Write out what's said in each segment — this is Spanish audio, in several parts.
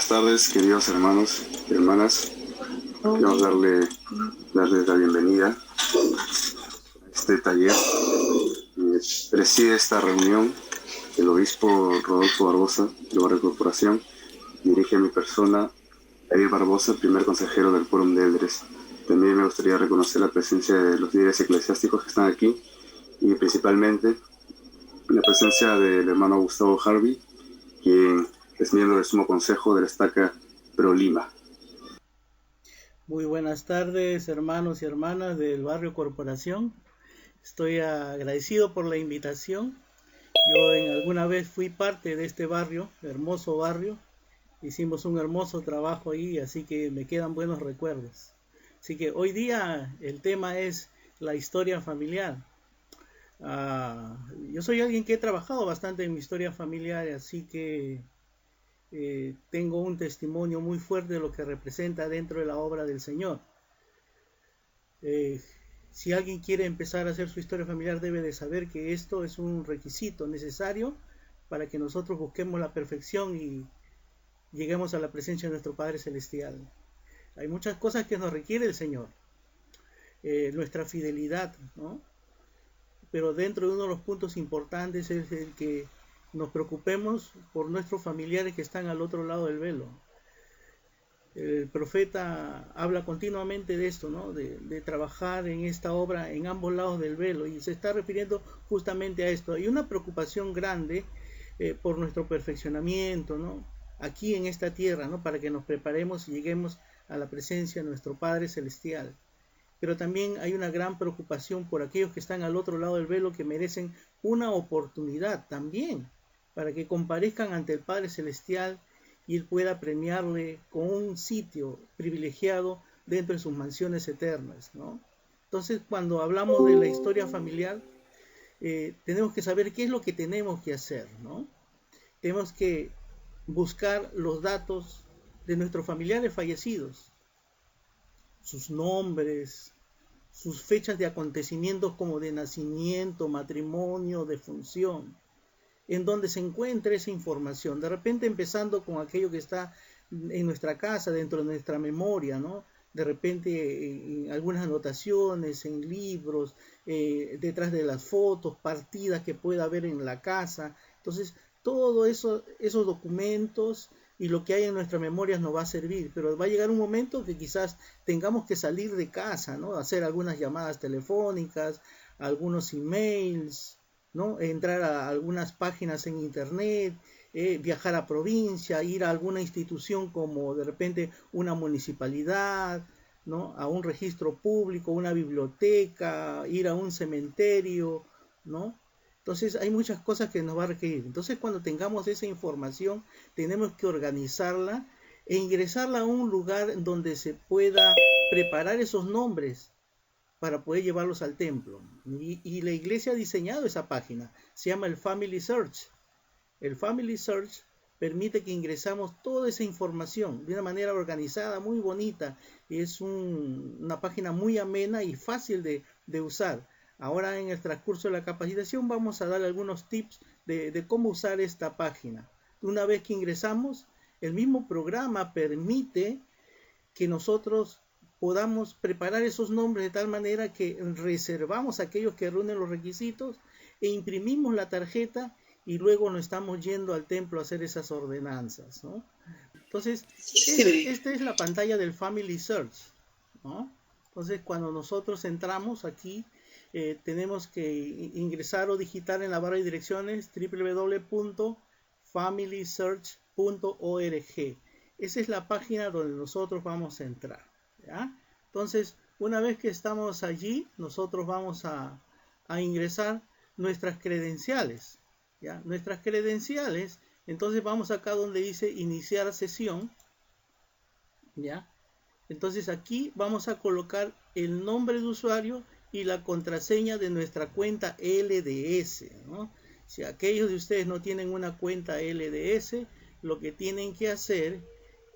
Buenas tardes, queridos hermanos y hermanas. Queremos darles la bienvenida a este taller. Preside esta reunión el obispo Rodolfo Barbosa, de Barrio Corporación. Dirige a mi persona, Jair Barbosa, primer consejero del Quórum de Eldres. También me gustaría reconocer la presencia de los líderes eclesiásticos que están aquí y principalmente la presencia del hermano Gustavo Harvey, quien es miembro del Sumo Consejo de la Estaca Pro Lima. Muy buenas tardes, hermanos y hermanas del Barrio Corporación. Estoy agradecido por la invitación. Yo alguna vez fui parte de este barrio, hermoso barrio. Hicimos un hermoso trabajo ahí, así que me quedan buenos recuerdos. Así que hoy día el tema es la historia familiar. Yo soy alguien que he trabajado bastante en mi historia familiar, así que tengo un testimonio muy fuerte de lo que representa dentro de la obra del Señor. Si alguien quiere empezar a hacer su historia familiar, debe de saber que esto es un requisito necesario para que nosotros busquemos la perfección y lleguemos a la presencia de nuestro Padre Celestial. Hay muchas cosas que nos requiere el Señor, nuestra fidelidad, ¿no? Pero dentro de uno de los puntos importantes es el que nos preocupemos por nuestros familiares que están al otro lado del velo. El profeta habla continuamente de esto, ¿no? De trabajar en esta obra en ambos lados del velo, y se está refiriendo justamente a esto. Hay una preocupación grande por nuestro perfeccionamiento, ¿no? Aquí en esta tierra, ¿no? Para que nos preparemos y lleguemos a la presencia de nuestro Padre Celestial. Pero también hay una gran preocupación por aquellos que están al otro lado del velo, que merecen una oportunidad también para que comparezcan ante el Padre Celestial y Él pueda premiarle con un sitio privilegiado dentro de sus mansiones eternas, ¿no? Entonces, cuando hablamos de la historia familiar, tenemos que saber qué es lo que tenemos que hacer, ¿no? Tenemos que buscar los datos de nuestros familiares fallecidos, sus nombres, sus fechas de acontecimientos como de nacimiento, matrimonio, defunción, en donde se encuentra esa información. De repente empezando con aquello que está en nuestra casa, dentro de nuestra memoria, ¿no? De repente en algunas anotaciones, en libros, detrás de las fotos, partidas que pueda haber en la casa. Entonces, todo eso, esos documentos y lo que hay en nuestras memorias nos va a servir, pero va a llegar un momento que quizás tengamos que salir de casa, ¿no? Hacer algunas llamadas telefónicas, algunos emails, ¿no? Entrar a algunas páginas en internet, viajar a provincia, ir a alguna institución como de repente una municipalidad, ¿no? A un registro público, una biblioteca, ir a un cementerio, ¿no? Entonces hay muchas cosas que nos va a requerir. Entonces cuando tengamos esa información tenemos que organizarla e ingresarla a un lugar donde se pueda preparar esos nombres para poder llevarlos al templo. Y la iglesia ha diseñado esa página, se llama el Family Search. El Family Search permite que ingresamos toda esa información de una manera organizada, muy bonita. Es una página muy amena y fácil de usar. Ahora en el transcurso de la capacitación vamos a dar algunos tips de cómo usar esta página. Una vez que ingresamos, el mismo programa permite que nosotros podamos preparar esos nombres de tal manera que reservamos a aquellos que reúnen los requisitos e imprimimos la tarjeta y luego nos estamos yendo al templo a hacer esas ordenanzas, ¿no? Entonces, esta es la pantalla del Family Search, ¿no? Entonces, cuando nosotros entramos aquí, tenemos que ingresar o digitar en la barra de direcciones www.familysearch.org. Esa es la página donde nosotros vamos a entrar, ¿ya? Entonces, una vez que estamos allí, nosotros vamos a ingresar nuestras credenciales, ¿ya? Nuestras credenciales, entonces vamos acá donde dice iniciar sesión, ¿ya? Entonces aquí vamos a colocar el nombre de usuario y la contraseña de nuestra cuenta LDS, ¿no? Si aquellos de ustedes no tienen una cuenta LDS, lo que tienen que hacer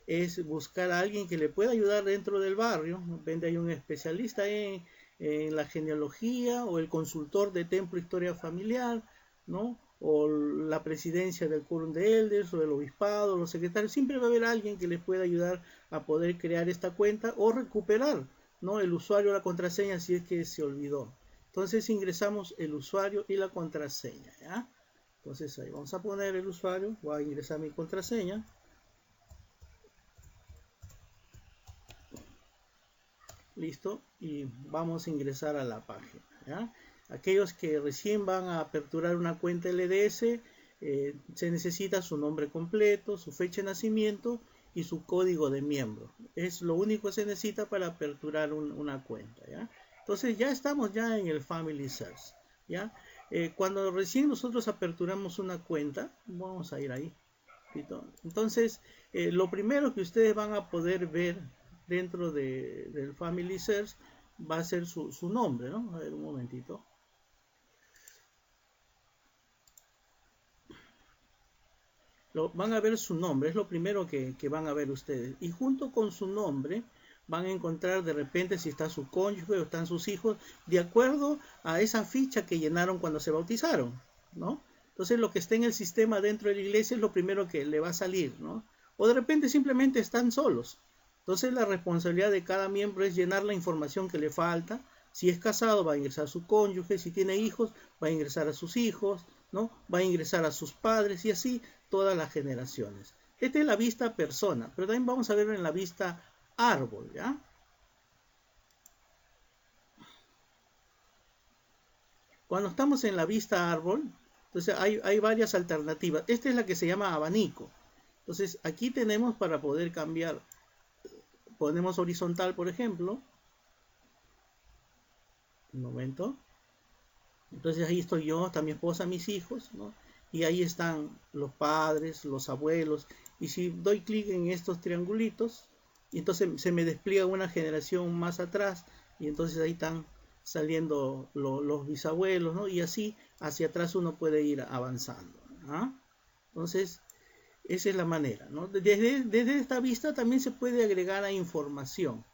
es buscar a alguien que le pueda ayudar dentro del barrio. De repente hay un especialista en la genealogía o el consultor de templo historia familiar, ¿no? o la presidencia del Quórum de Elders, o el obispado, los secretarios. Siempre va a haber alguien que les pueda ayudar a poder crear esta cuenta o recuperar, ¿no?, el usuario o la contraseña si es que se olvidó. Entonces ingresamos el usuario y la contraseña, ¿ya? Entonces ahí vamos a poner el usuario, voy a ingresar mi contraseña. Listo, y vamos a ingresar a la página, ¿ya? Aquellos que recién van a aperturar una cuenta LDS, se necesita su nombre completo, su fecha de nacimiento y su código de miembro. Es lo único que se necesita para aperturar una cuenta, ¿ya? Entonces ya estamos ya en el Family Search, ¿ya? Cuando recién nosotros aperturamos una cuenta, vamos a ir ahí. Entonces, lo primero que ustedes van a poder ver dentro del Family Search va a ser su nombre, ¿no? A ver, un momentito. Van a ver su nombre, es lo primero que van a ver ustedes. Y junto con su nombre van a encontrar de repente si está su cónyuge o están sus hijos, de acuerdo a esa ficha que llenaron cuando se bautizaron, ¿no? Entonces lo que está en el sistema dentro de la iglesia es lo primero que le va a salir, ¿no? O de repente simplemente están solos. Entonces la responsabilidad de cada miembro es llenar la información que le falta. Si es casado va a ingresar a su cónyuge, si tiene hijos va a ingresar a sus hijos, ¿no? Va a ingresar a sus padres y así todas las generaciones. Esta es la vista persona, pero también vamos a ver en la vista árbol, ¿ya? Cuando estamos en la vista árbol, entonces hay varias alternativas. Esta es la que se llama abanico. Entonces aquí tenemos para poder cambiar. Ponemos horizontal, por ejemplo. Un momento. Entonces ahí estoy yo, está mi esposa, mis hijos, ¿no? Y ahí están los padres, los abuelos. Y si doy clic en estos triangulitos, entonces se me despliega una generación más atrás, y entonces ahí están saliendo los bisabuelos, ¿no? Y así hacia atrás uno puede ir avanzando, ¿ah? Entonces, esa es la manera, ¿no? Desde esta vista también se puede agregar a información.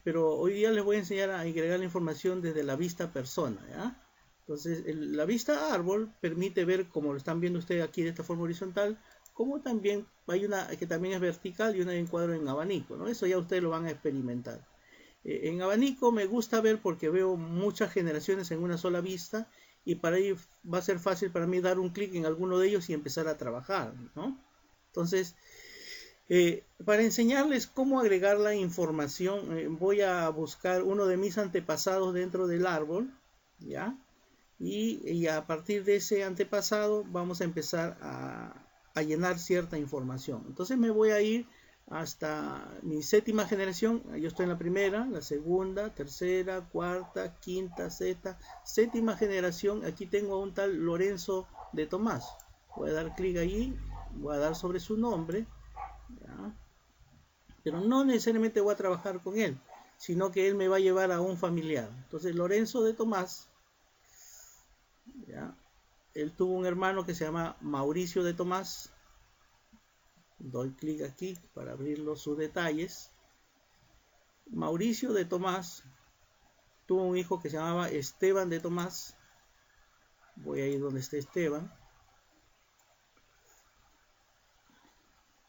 Pero hoy día les voy a enseñar a agregar la información desde la vista persona, ¿ya? Entonces, la vista árbol permite ver, como lo están viendo ustedes aquí de esta forma horizontal, como también hay una que también es vertical y una en cuadro en abanico, ¿no? Eso ya ustedes lo van a experimentar. En abanico me gusta ver porque veo muchas generaciones en una sola vista, y para ello va a ser fácil para mí dar un clic en alguno de ellos y empezar a trabajar, ¿no? Entonces, para enseñarles cómo agregar la información, voy a buscar uno de mis antepasados dentro del árbol, ¿ya? Y a partir de ese antepasado vamos a empezar a llenar cierta información. Entonces me voy a ir hasta mi séptima generación. Yo estoy en la primera, la segunda, tercera, cuarta, quinta, sexta, séptima generación. Aquí tengo a un tal Lorenzo de Tomás. Voy a dar clic allí, voy a dar sobre su nombre, ¿ya? Pero no necesariamente voy a trabajar con él, sino que él me va a llevar a un familiar. Entonces Lorenzo de Tomás, ¿ya? Él tuvo un hermano que se llama Mauricio de Tomás. Doy clic aquí para abrir sus detalles. Mauricio de Tomás tuvo un hijo que se llamaba Esteban de Tomás. Voy a ir donde esté Esteban.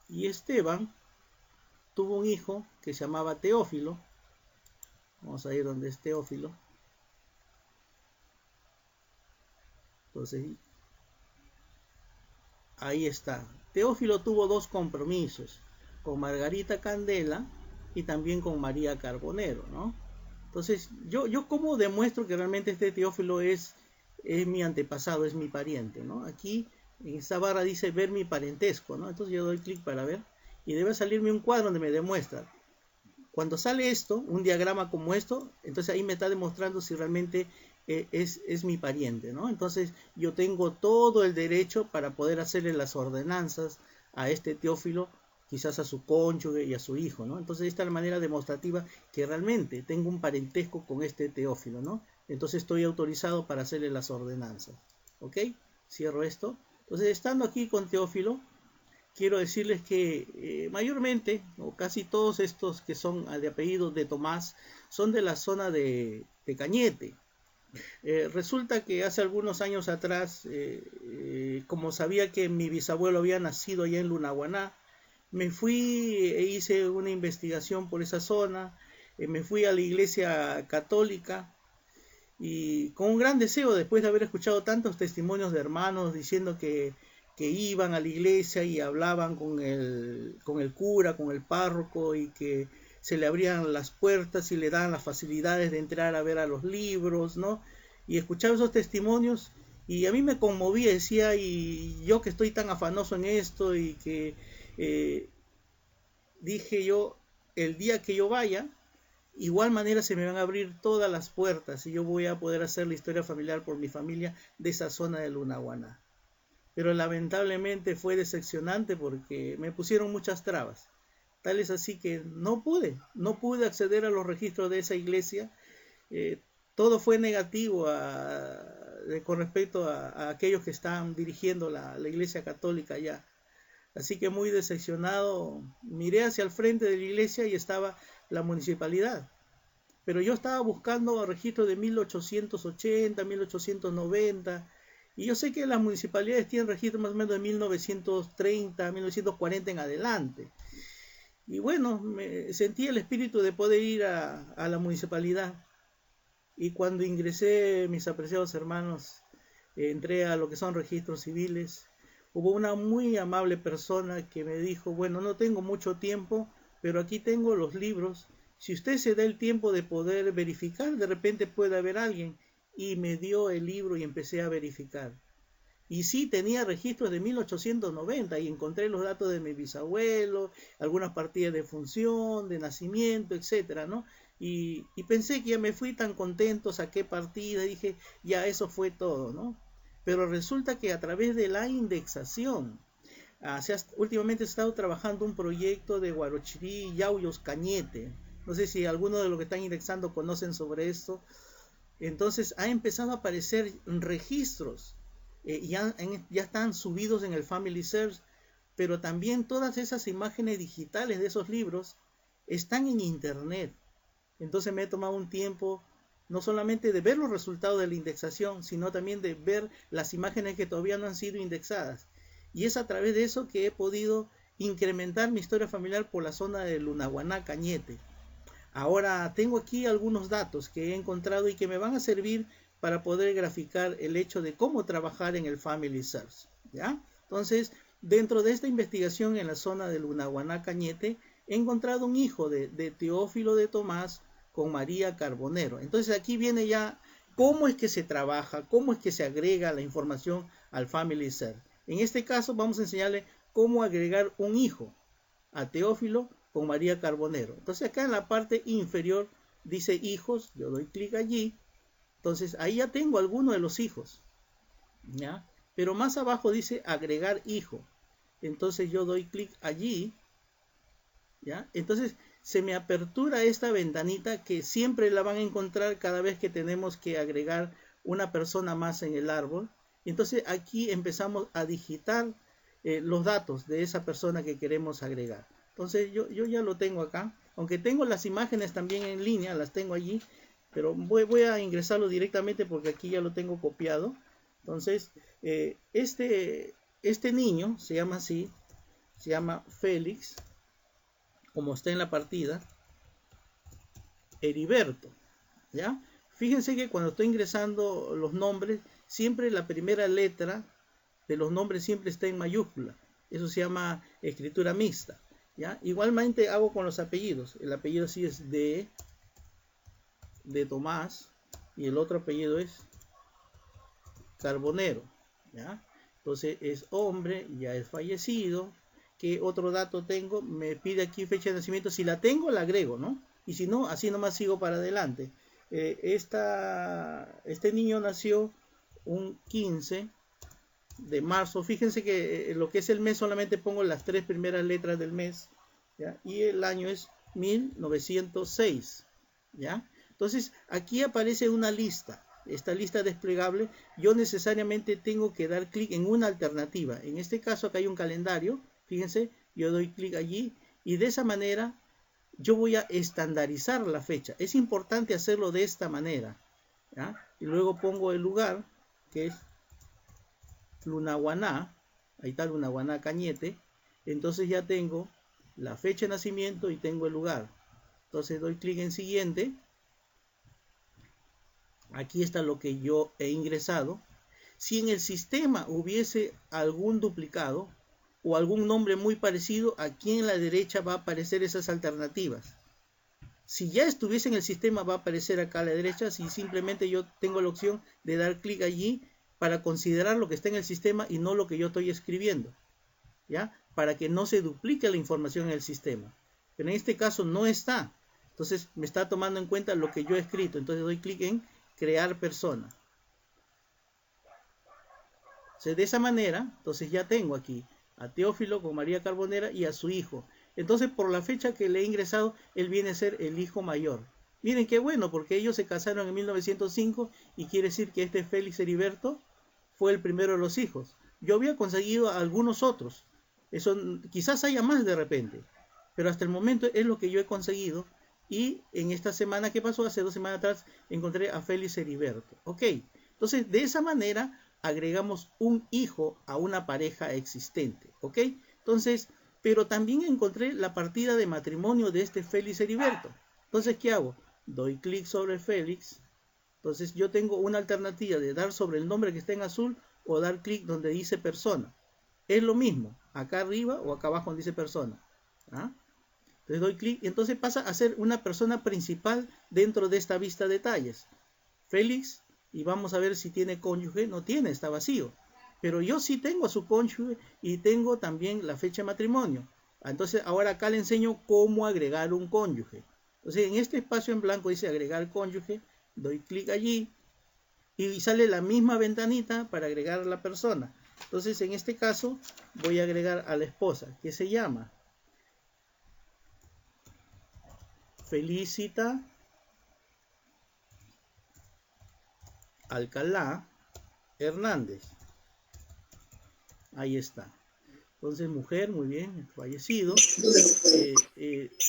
Y Esteban tuvo un hijo que se llamaba Teófilo. Vamos a ir donde es Teófilo. Entonces, ahí está. Teófilo tuvo dos compromisos, con Margarita Candela y también con María Carbonero, ¿no? Entonces, yo cómo demuestro que realmente este Teófilo es mi antepasado, es mi pariente, ¿no? Aquí en esta barra dice ver mi parentesco, ¿no? Entonces yo doy clic para ver y debe salirme un cuadro donde me demuestra. Cuando sale esto, un diagrama como esto, entonces ahí me está demostrando si realmente es mi pariente, ¿no? Entonces yo tengo todo el derecho para poder hacerle las ordenanzas a este Teófilo, quizás a su cónyuge y a su hijo, ¿no? Entonces esta es la manera demostrativa que realmente tengo un parentesco con este Teófilo, ¿no? Entonces estoy autorizado para hacerle las ordenanzas, ¿ok? Cierro esto. Entonces, estando aquí con Teófilo, quiero decirles que mayormente, o casi todos estos que son de apellido de Tomás, son de la zona de Cañete, Resulta que hace algunos años atrás, como sabía que mi bisabuelo había nacido allá en Lunahuaná, me fui e hice una investigación por esa zona, me fui a la iglesia católica y con un gran deseo, después de haber escuchado tantos testimonios de hermanos diciendo que iban a la iglesia y hablaban con el cura, con el párroco, y que se le abrían las puertas y le daban las facilidades de entrar a ver a los libros, ¿no? Y escuchaba esos testimonios y a mí me conmovía, decía, y yo que estoy tan afanoso en esto y que dije yo, el día que yo vaya, igual manera se me van a abrir todas las puertas y yo voy a poder hacer la historia familiar por mi familia de esa zona de Lunahuaná. Pero lamentablemente fue decepcionante porque me pusieron muchas trabas. Tal es así que no pude acceder a los registros de esa iglesia. Todo fue negativo con respecto a aquellos que estaban dirigiendo la iglesia católica allá. Así que muy decepcionado, miré hacia el frente de la iglesia y estaba la municipalidad. Pero yo estaba buscando registros de 1880, 1890, y yo sé que las municipalidades tienen registros más o menos de 1930, 1940 en adelante. Y bueno, me sentí el espíritu de poder ir a la municipalidad. Y cuando ingresé, mis apreciados hermanos, entré a lo que son registros civiles. Hubo una muy amable persona que me dijo, bueno, no tengo mucho tiempo, pero aquí tengo los libros. Si usted se da el tiempo de poder verificar, de repente puede haber alguien. Y me dio el libro y empecé a verificar. Y sí, tenía registros de 1890 y encontré los datos de mi bisabuelo, algunas partidas de función, de nacimiento, etcétera, ¿no? Y pensé que ya me fui tan contento, saqué partida, dije, ya eso fue todo, ¿no? Pero resulta que a través de la indexación, últimamente he estado trabajando un proyecto de Guarochirí, Yauyos, Cañete. No sé si alguno de los que están indexando conocen sobre esto. Entonces ha empezado a aparecer registros, ya están subidos en el Family Search, pero también todas esas imágenes digitales de esos libros están en internet. Entonces me he tomado un tiempo no solamente de ver los resultados de la indexación, sino también de ver las imágenes que todavía no han sido indexadas. Y es a través de eso que he podido incrementar mi historia familiar por la zona de Lunahuaná, Cañete. Ahora tengo aquí algunos datos que he encontrado y que me van a servir para poder graficar el hecho de cómo trabajar en el Family Search, ¿ya? Entonces, dentro de esta investigación en la zona de Lunahuaná, Cañete, he encontrado un hijo de Teófilo de Tomás con María Carbonero. Entonces aquí viene ya cómo es que se trabaja, cómo es que se agrega la información al Family Search. En este caso vamos a enseñarle cómo agregar un hijo a Teófilo con María Carbonero. Entonces acá en la parte inferior dice hijos, yo doy clic allí. Entonces ahí ya tengo alguno de los hijos, ¿ya? Pero más abajo dice agregar hijo. Entonces yo doy clic allí, ¿ya? Entonces se me apertura esta ventanita que siempre la van a encontrar cada vez que tenemos que agregar una persona más en el árbol. Entonces aquí empezamos a digitar los datos de esa persona que queremos agregar. Entonces yo ya lo tengo acá, aunque tengo las imágenes también en línea, las tengo allí, pero voy a ingresarlo directamente porque aquí ya lo tengo copiado. Entonces este niño se llama así, se llama Félix, como está en la partida, Heriberto, ¿ya? Fíjense que cuando estoy ingresando los nombres, siempre la primera letra de los nombres siempre está en mayúscula. Eso se llama escritura mixta, ¿ya? Igualmente hago con los apellidos. El apellido sí es de Tomás y el otro apellido es Carbonero, ¿ya? Entonces es hombre, ya es fallecido. ¿Qué otro dato tengo? Me pide aquí fecha de nacimiento. Si la tengo, la agrego, ¿no? Y si no, así nomás sigo para adelante. Este niño nació un 15 de marzo. Fíjense que lo que es el mes solamente pongo las 3 primeras letras del mes, ¿ya? Y el año es 1906, ¿ya? Entonces aquí aparece una lista. Esta lista desplegable, yo necesariamente tengo que dar clic en una alternativa. En este caso acá hay un calendario. Fíjense, yo doy clic allí y de esa manera yo voy a estandarizar la fecha. Es importante hacerlo de esta manera. ¿ya? Y luego pongo el lugar, que es Lunahuaná, ahí está Lunahuaná Cañete. Entonces ya tengo la fecha de nacimiento y tengo el lugar. Entonces doy clic en siguiente. Aquí está lo que yo he ingresado. Si en el sistema hubiese algún duplicado o algún nombre muy parecido, aquí en la derecha va a aparecer esas alternativas. Si ya estuviese en el sistema, va a aparecer acá a la derecha. Si simplemente yo tengo la opción de dar clic allí para considerar lo que está en el sistema y no lo que yo estoy escribiendo, ¿ya? Para que no se duplique la información en el sistema. Pero en este caso no está. Entonces me está tomando en cuenta lo que yo he escrito. Entonces doy clic en crear persona. Entonces, de esa manera, entonces ya tengo aquí a Teófilo con María Carbonera y a su hijo. Entonces, por la fecha que le he ingresado, él viene a ser el hijo mayor. Miren qué bueno, porque ellos se casaron en 1905 y quiere decir que este Félix Heriberto fue el primero de los hijos. Yo había conseguido a algunos otros. Eso quizás haya más de repente, pero hasta el momento es lo que yo he conseguido. Y en esta semana que pasó, hace 2 semanas atrás, encontré a Félix Heriberto. Ok, entonces de esa manera agregamos un hijo a una pareja existente. Ok, entonces, pero también encontré la partida de matrimonio de este Félix Heriberto. Entonces, ¿qué hago? Doy clic sobre Félix. Entonces yo tengo una alternativa de dar sobre el nombre que está en azul o dar clic donde dice persona. Es lo mismo, acá arriba o acá abajo donde dice persona. ¿Ah? Entonces doy clic y entonces pasa a ser una persona principal dentro de esta vista de detalles. Félix, y vamos a ver si tiene cónyuge. No tiene, está vacío. Pero yo sí tengo a su cónyuge y tengo también la fecha de matrimonio. Entonces ahora acá le enseño cómo agregar un cónyuge. Entonces en este espacio en blanco dice agregar cónyuge. Doy clic allí y sale la misma ventanita para agregar a la persona. Entonces en este caso voy a agregar a la esposa, que se llama Felicita Alcalá Hernández. Ahí está. Entonces mujer, muy bien, fallecido.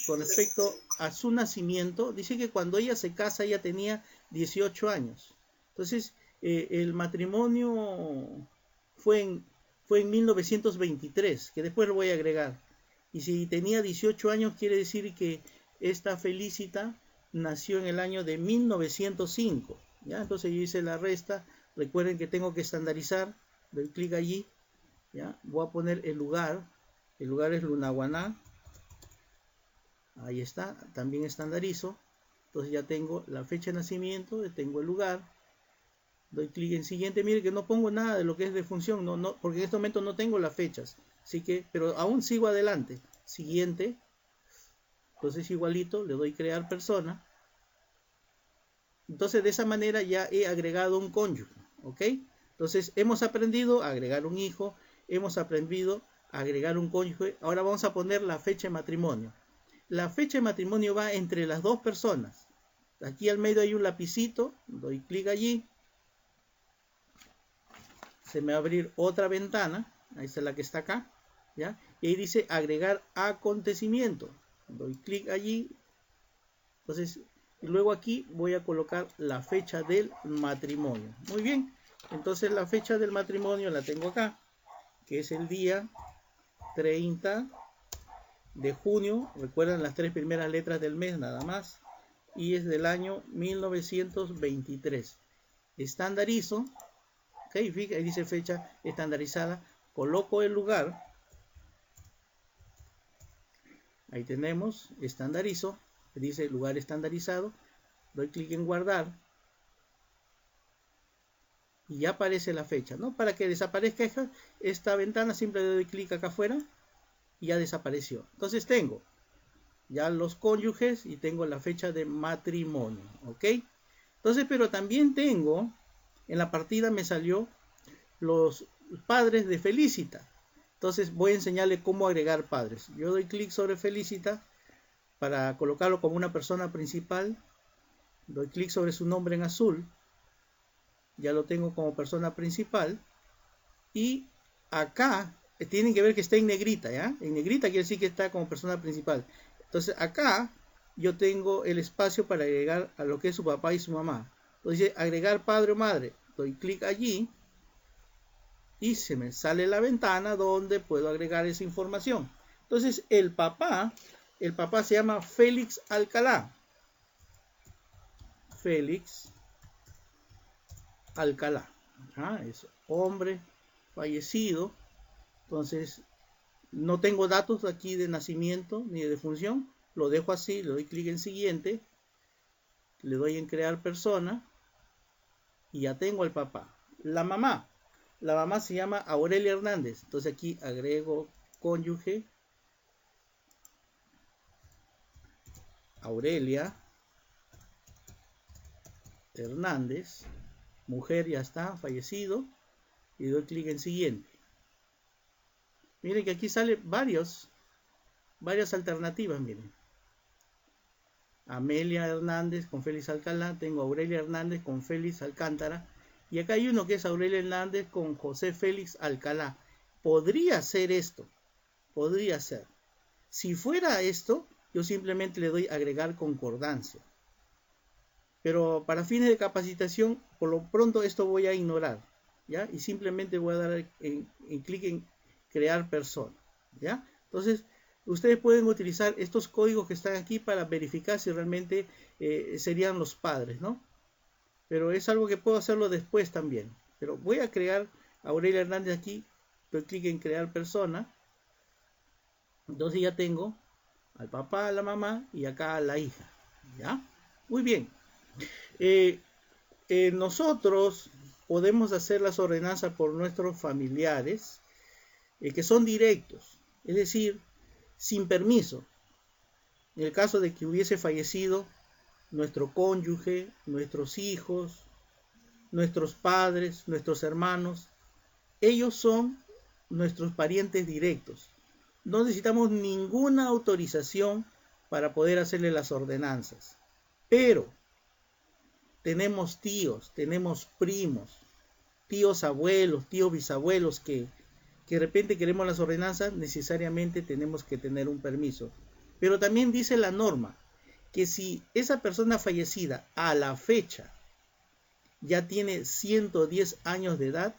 Con respecto a su nacimiento, dice que cuando ella se casa ella tenía 18 años. Entonces el matrimonio fue en 1923, que después lo voy a agregar. Y si tenía 18 años quiere decir que esta Felicita nació en el año de 1905. ¿Ya? Entonces yo hice la resta. Recuerden que tengo que estandarizar. Doy clic allí. ¿Ya? Voy a poner el lugar es Lunahuaná. Ahí está, también estandarizo. Entonces ya tengo la fecha de nacimiento, tengo el lugar. Doy clic en siguiente. Mire que no pongo nada de lo que es de función, porque en este momento no tengo las fechas, así que, pero aún sigo adelante. Siguiente. Entonces igualito, le doy crear persona. Entonces de esa manera ya he agregado un cónyuge, ¿ok? Entonces hemos aprendido a agregar un hijo, hemos aprendido a agregar un cónyuge. Ahora vamos a poner la fecha de matrimonio. La fecha de matrimonio va entre las dos personas. Aquí al medio hay un lapicito, doy clic allí. Se me va a abrir otra ventana, ahí está la que está acá, ¿ya? Y ahí dice agregar acontecimiento. Doy clic allí. Entonces, y luego aquí voy a colocar la fecha del matrimonio. Muy bien, entonces la fecha del matrimonio la tengo acá, que es el día 30 de junio. Recuerdan las 3 primeras letras del mes nada más. Y es del año 1923. Estandarizo. Ok, fíjate, ahí dice fecha estandarizada. Coloco el lugar. Ahí tenemos, estandarizo. Dice lugar estandarizado. Doy clic en guardar. Y ya aparece la fecha, ¿no? Para que desaparezca esta ventana, siempre doy clic acá afuera. Y ya desapareció. Entonces tengo ya los cónyuges y tengo la fecha de matrimonio. ¿Ok? Entonces, pero también tengo, en la partida me salió los padres de Felicita. Entonces voy a enseñarle cómo agregar padres. Yo doy clic sobre Felicita para colocarlo como una persona principal. Doy clic sobre su nombre en azul. Ya lo tengo como persona principal. Y acá tienen que ver que está en negrita, ¿ya? En negrita quiere decir que está como persona principal. Entonces acá yo tengo el espacio para agregar a lo que es su papá y su mamá. Entonces, agregar padre o madre. Doy clic allí y se me sale la ventana donde puedo agregar esa información. Entonces, el papá se llama Félix Alcalá. Félix Alcalá. Es hombre fallecido. Entonces, no tengo datos aquí de nacimiento ni de defunción. Lo dejo así, le doy clic en siguiente. Le doy en crear persona. Y ya tengo al papá. La mamá se llama Aurelia Hernández. Entonces aquí agrego cónyuge. Aurelia Hernández. Mujer, ya está, fallecido. Y doy clic en siguiente. Miren que aquí sale varias alternativas, miren. Amelia Hernández con Félix Alcalá, tengo Aurelia Hernández con Félix Alcántara, y acá hay uno que es Aurelia Hernández con José Félix Alcalá. Podría ser esto, podría ser. Si fuera esto, yo simplemente le doy agregar concordancia. Pero para fines de capacitación, por lo pronto esto voy a ignorar, ¿ya? Y simplemente voy a dar en clic en crear persona, ¿ya? Entonces, ustedes pueden utilizar estos códigos que están aquí para verificar si realmente serían los padres, ¿no? Pero es algo que puedo hacerlo después también. Pero voy a crear a Aurelia Hernández aquí, doy clic en crear persona. Entonces ya tengo al papá, a la mamá y acá a la hija, ¿ya? Muy bien. Nosotros podemos hacer las ordenanzas por nuestros familiares que son directos, es decir, sin permiso. En el caso de que hubiese fallecido nuestro cónyuge, nuestros hijos, nuestros padres, nuestros hermanos, ellos son nuestros parientes directos. No necesitamos ninguna autorización para poder hacerle las ordenanzas. Pero tenemos tíos, tenemos primos, tíos abuelos, tíos bisabuelos que de repente queremos las ordenanzas, necesariamente tenemos que tener un permiso. Pero también dice la norma que si esa persona fallecida a la fecha ya tiene 110 años de edad,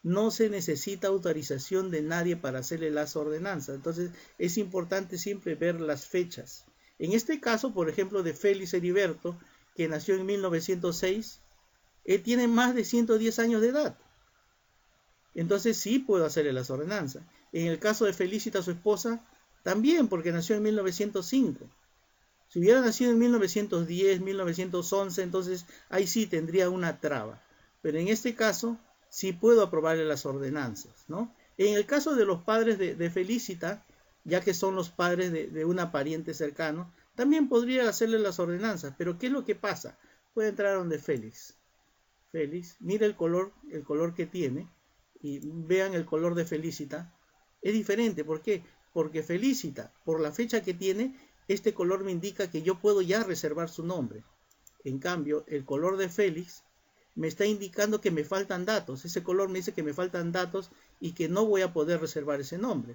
no se necesita autorización de nadie para hacerle las ordenanzas. Entonces es importante siempre ver las fechas. En este caso, por ejemplo, de Félix Heriberto, que nació en 1906, él tiene más de 110 años de edad. Entonces sí puedo hacerle las ordenanzas. En el caso de Felicita, su esposa, también, porque nació en 1905. Si hubiera nacido en 1910, 1911, entonces ahí sí tendría una traba. Pero en este caso sí puedo aprobarle las ordenanzas, ¿no? En el caso de los padres de Felicita, ya que son los padres de una pariente cercano, también podría hacerle las ordenanzas. Pero ¿qué es lo que pasa? Puede entrar donde Félix. Félix, mira el color que tiene. Y vean el color de Felicita, es diferente. ¿Por qué? Porque Felicita, por la fecha que tiene, este color me indica que yo puedo ya reservar su nombre. En cambio, el color de Félix me está indicando que me faltan datos. Ese color me dice que me faltan datos y que no voy a poder reservar ese nombre.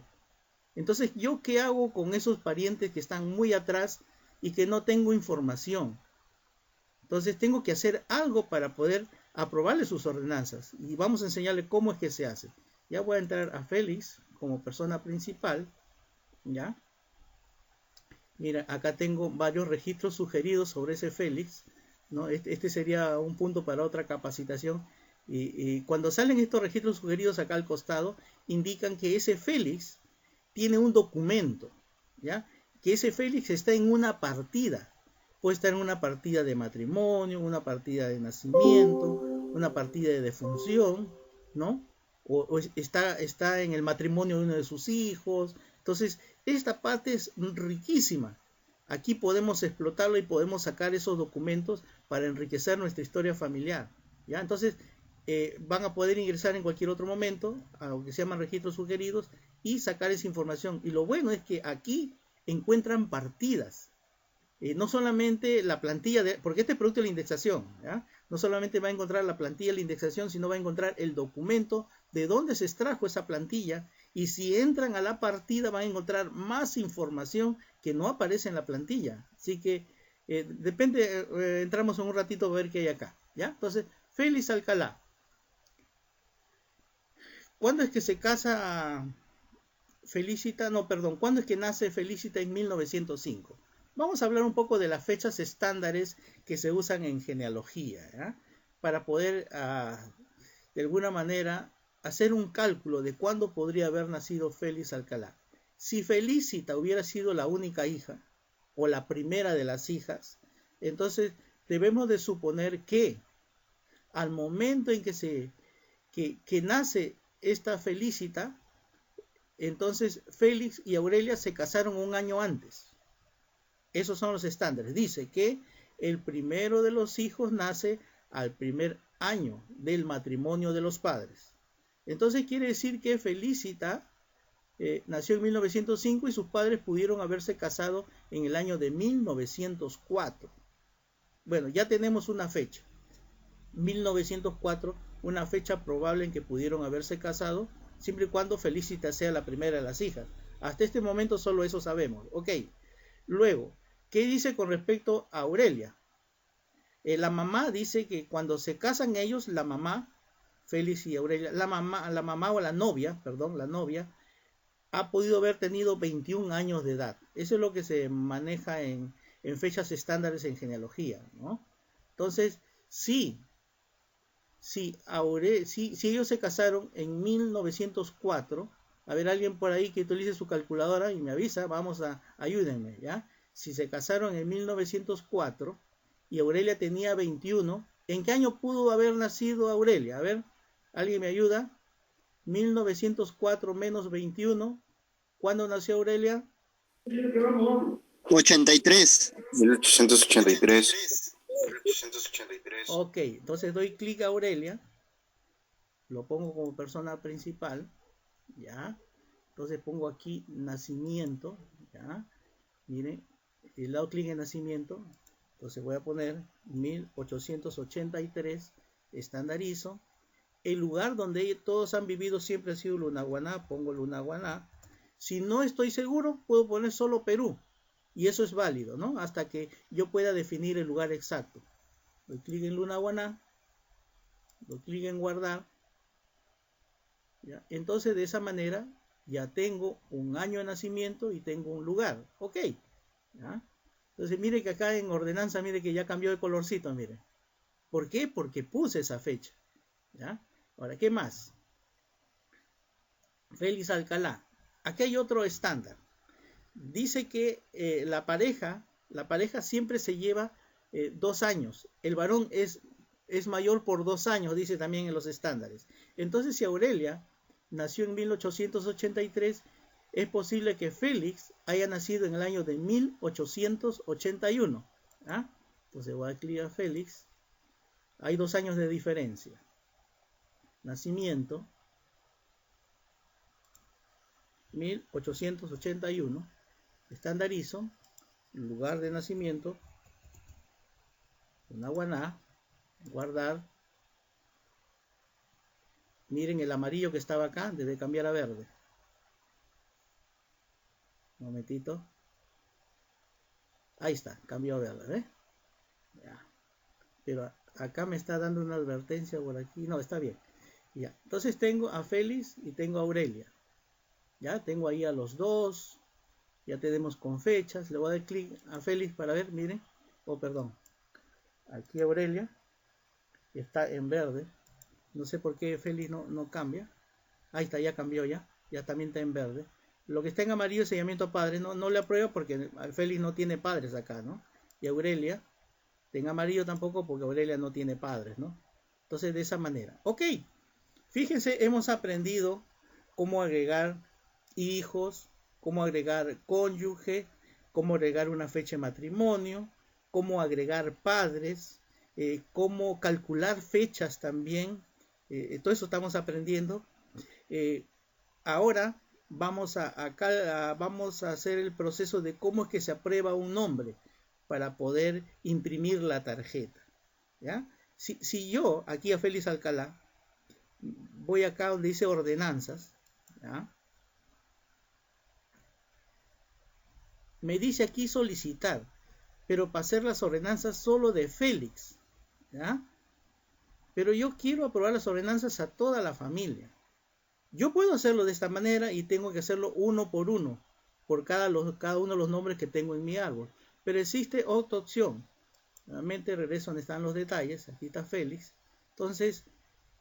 Entonces, ¿yo qué hago con esos parientes que están muy atrás y que no tengo información? Entonces, tengo que hacer algo para poder aprobarle sus ordenanzas y vamos a enseñarle cómo es que se hace. Ya voy a entrar a Félix como persona principal, ¿ya? Mira, acá tengo varios registros sugeridos sobre ese Félix, ¿no? Este sería un punto para otra capacitación. Y cuando salen estos registros sugeridos acá al costado, indican que ese Félix tiene un documento, ¿ya? Que ese Félix está en una partida. Puede estar en una partida de matrimonio, una partida de nacimiento, una partida de defunción, ¿no? O está en el matrimonio de uno de sus hijos. Entonces, esta parte es riquísima. Aquí podemos explotarlo y podemos sacar esos documentos para enriquecer nuestra historia familiar, ¿ya? Entonces, van a poder ingresar en cualquier otro momento a lo que se llaman registros sugeridos y sacar esa información. Y lo bueno es que aquí encuentran partidas. No solamente la plantilla, porque este es producto de la indexación, ¿ya? No solamente va a encontrar la plantilla de la indexación, sino va a encontrar el documento de dónde se extrajo esa plantilla, y si entran a la partida van a encontrar más información que no aparece en la plantilla. Así que Depende, entramos en un ratito a ver qué hay acá, ¿ya? Entonces, Félix Alcalá. ¿Cuándo es que se casa Felicita? No, perdón, ¿cuándo es que nace Felicita? En 1905. Vamos a hablar un poco de las fechas estándares que se usan en genealogía, ¿ya? Para poder, de alguna manera, hacer un cálculo de cuándo podría haber nacido Félix Alcalá. Si Felicita hubiera sido la única hija, o la primera de las hijas, entonces debemos de suponer que al momento en que nace esta Felicita, entonces Félix y Aurelia se casaron un año antes. Esos son los estándares. Dice que el primero de los hijos nace al primer año del matrimonio de los padres. Entonces quiere decir que Felicita nació en 1905 y sus padres pudieron haberse casado en el año de 1904. Bueno, ya tenemos una fecha. 1904, una fecha probable en que pudieron haberse casado, siempre y cuando Felicita sea la primera de las hijas. Hasta este momento solo eso sabemos. Ok. Luego, ¿qué dice con respecto a Aurelia? La mamá dice que cuando se casan ellos, la mamá, Félix y Aurelia, la mamá o la novia, ha podido haber tenido 21 años de edad. Eso es lo que se maneja en fechas estándares en genealogía, ¿no? Entonces, si ellos se casaron en 1904, a ver, alguien por ahí que utilice su calculadora y me avisa, ayúdenme, ¿ya? Si se casaron en 1904 y Aurelia tenía 21, ¿en qué año pudo haber nacido Aurelia? A ver, ¿alguien me ayuda? 1904 menos 21, ¿cuándo nació Aurelia? 83. 1883. Ok, entonces doy clic a Aurelia, lo pongo como persona principal, ¿ya? Entonces pongo aquí nacimiento, ¿ya? Miren, y le doy clic en nacimiento, entonces voy a poner 1883, estandarizo. El lugar donde todos han vivido siempre ha sido Lunahuaná, pongo Lunahuaná. Si no estoy seguro, puedo poner solo Perú, y eso es válido, ¿no? Hasta que yo pueda definir el lugar exacto. Doy clic en Lunahuaná, doy clic en guardar, ¿ya? Entonces de esa manera ya tengo un año de nacimiento y tengo un lugar, ok, ¿ya? Entonces mire que acá en ordenanza, mire que ya cambió de colorcito, mire. ¿Por qué? Porque puse esa fecha, ¿ya? Ahora, ¿qué más? Félix Alcalá. Aquí hay otro estándar. Dice que la pareja siempre se lleva 2 años. El varón es mayor por 2 años, dice también en los estándares. Entonces, si Aurelia nació en 1883, es posible que Félix haya nacido en el año de 1881. ¿Ah? Entonces voy a clicar a Félix. Hay 2 años de diferencia. Nacimiento 1881. Estandarizo. Lugar de nacimiento. Lunahuaná. Guardar. Miren el amarillo que estaba acá, debe cambiar a verde. Un momentito. Ahí está, cambió a verde, ¿eh? Ya. Pero acá me está dando una advertencia por aquí. No, está bien. Ya. Entonces tengo a Félix y tengo a Aurelia. Ya tengo ahí a los dos. Ya tenemos con fechas. Le voy a dar clic a Félix para ver, miren. Oh, perdón. Aquí Aurelia. Está en verde. No sé por qué Félix no cambia. Ahí está, ya cambió ya. Ya también está en verde. Lo que está en amarillo es sellamiento a padres. No le apruebo porque Félix no tiene padres acá, ¿no? Y Aurelia, en amarillo tampoco porque Aurelia no tiene padres, ¿no? Entonces, de esa manera. Ok. Fíjense, hemos aprendido cómo agregar hijos, cómo agregar cónyuge, cómo agregar una fecha de matrimonio, cómo agregar padres, cómo calcular fechas también. Todo eso estamos aprendiendo. Ahora vamos a hacer el proceso de cómo es que se aprueba un nombre para poder imprimir la tarjeta, ¿ya? Si yo, aquí a Félix Alcalá, voy acá donde dice ordenanzas, ¿ya? Me dice aquí solicitar, pero para hacer las ordenanzas solo de Félix, ¿ya? Pero yo quiero aprobar las ordenanzas a toda la familia. Yo puedo hacerlo de esta manera y tengo que hacerlo uno por uno, por cada uno de los nombres que tengo en mi árbol. Pero existe otra opción. Nuevamente regreso donde están los detalles. Aquí está Félix. Entonces,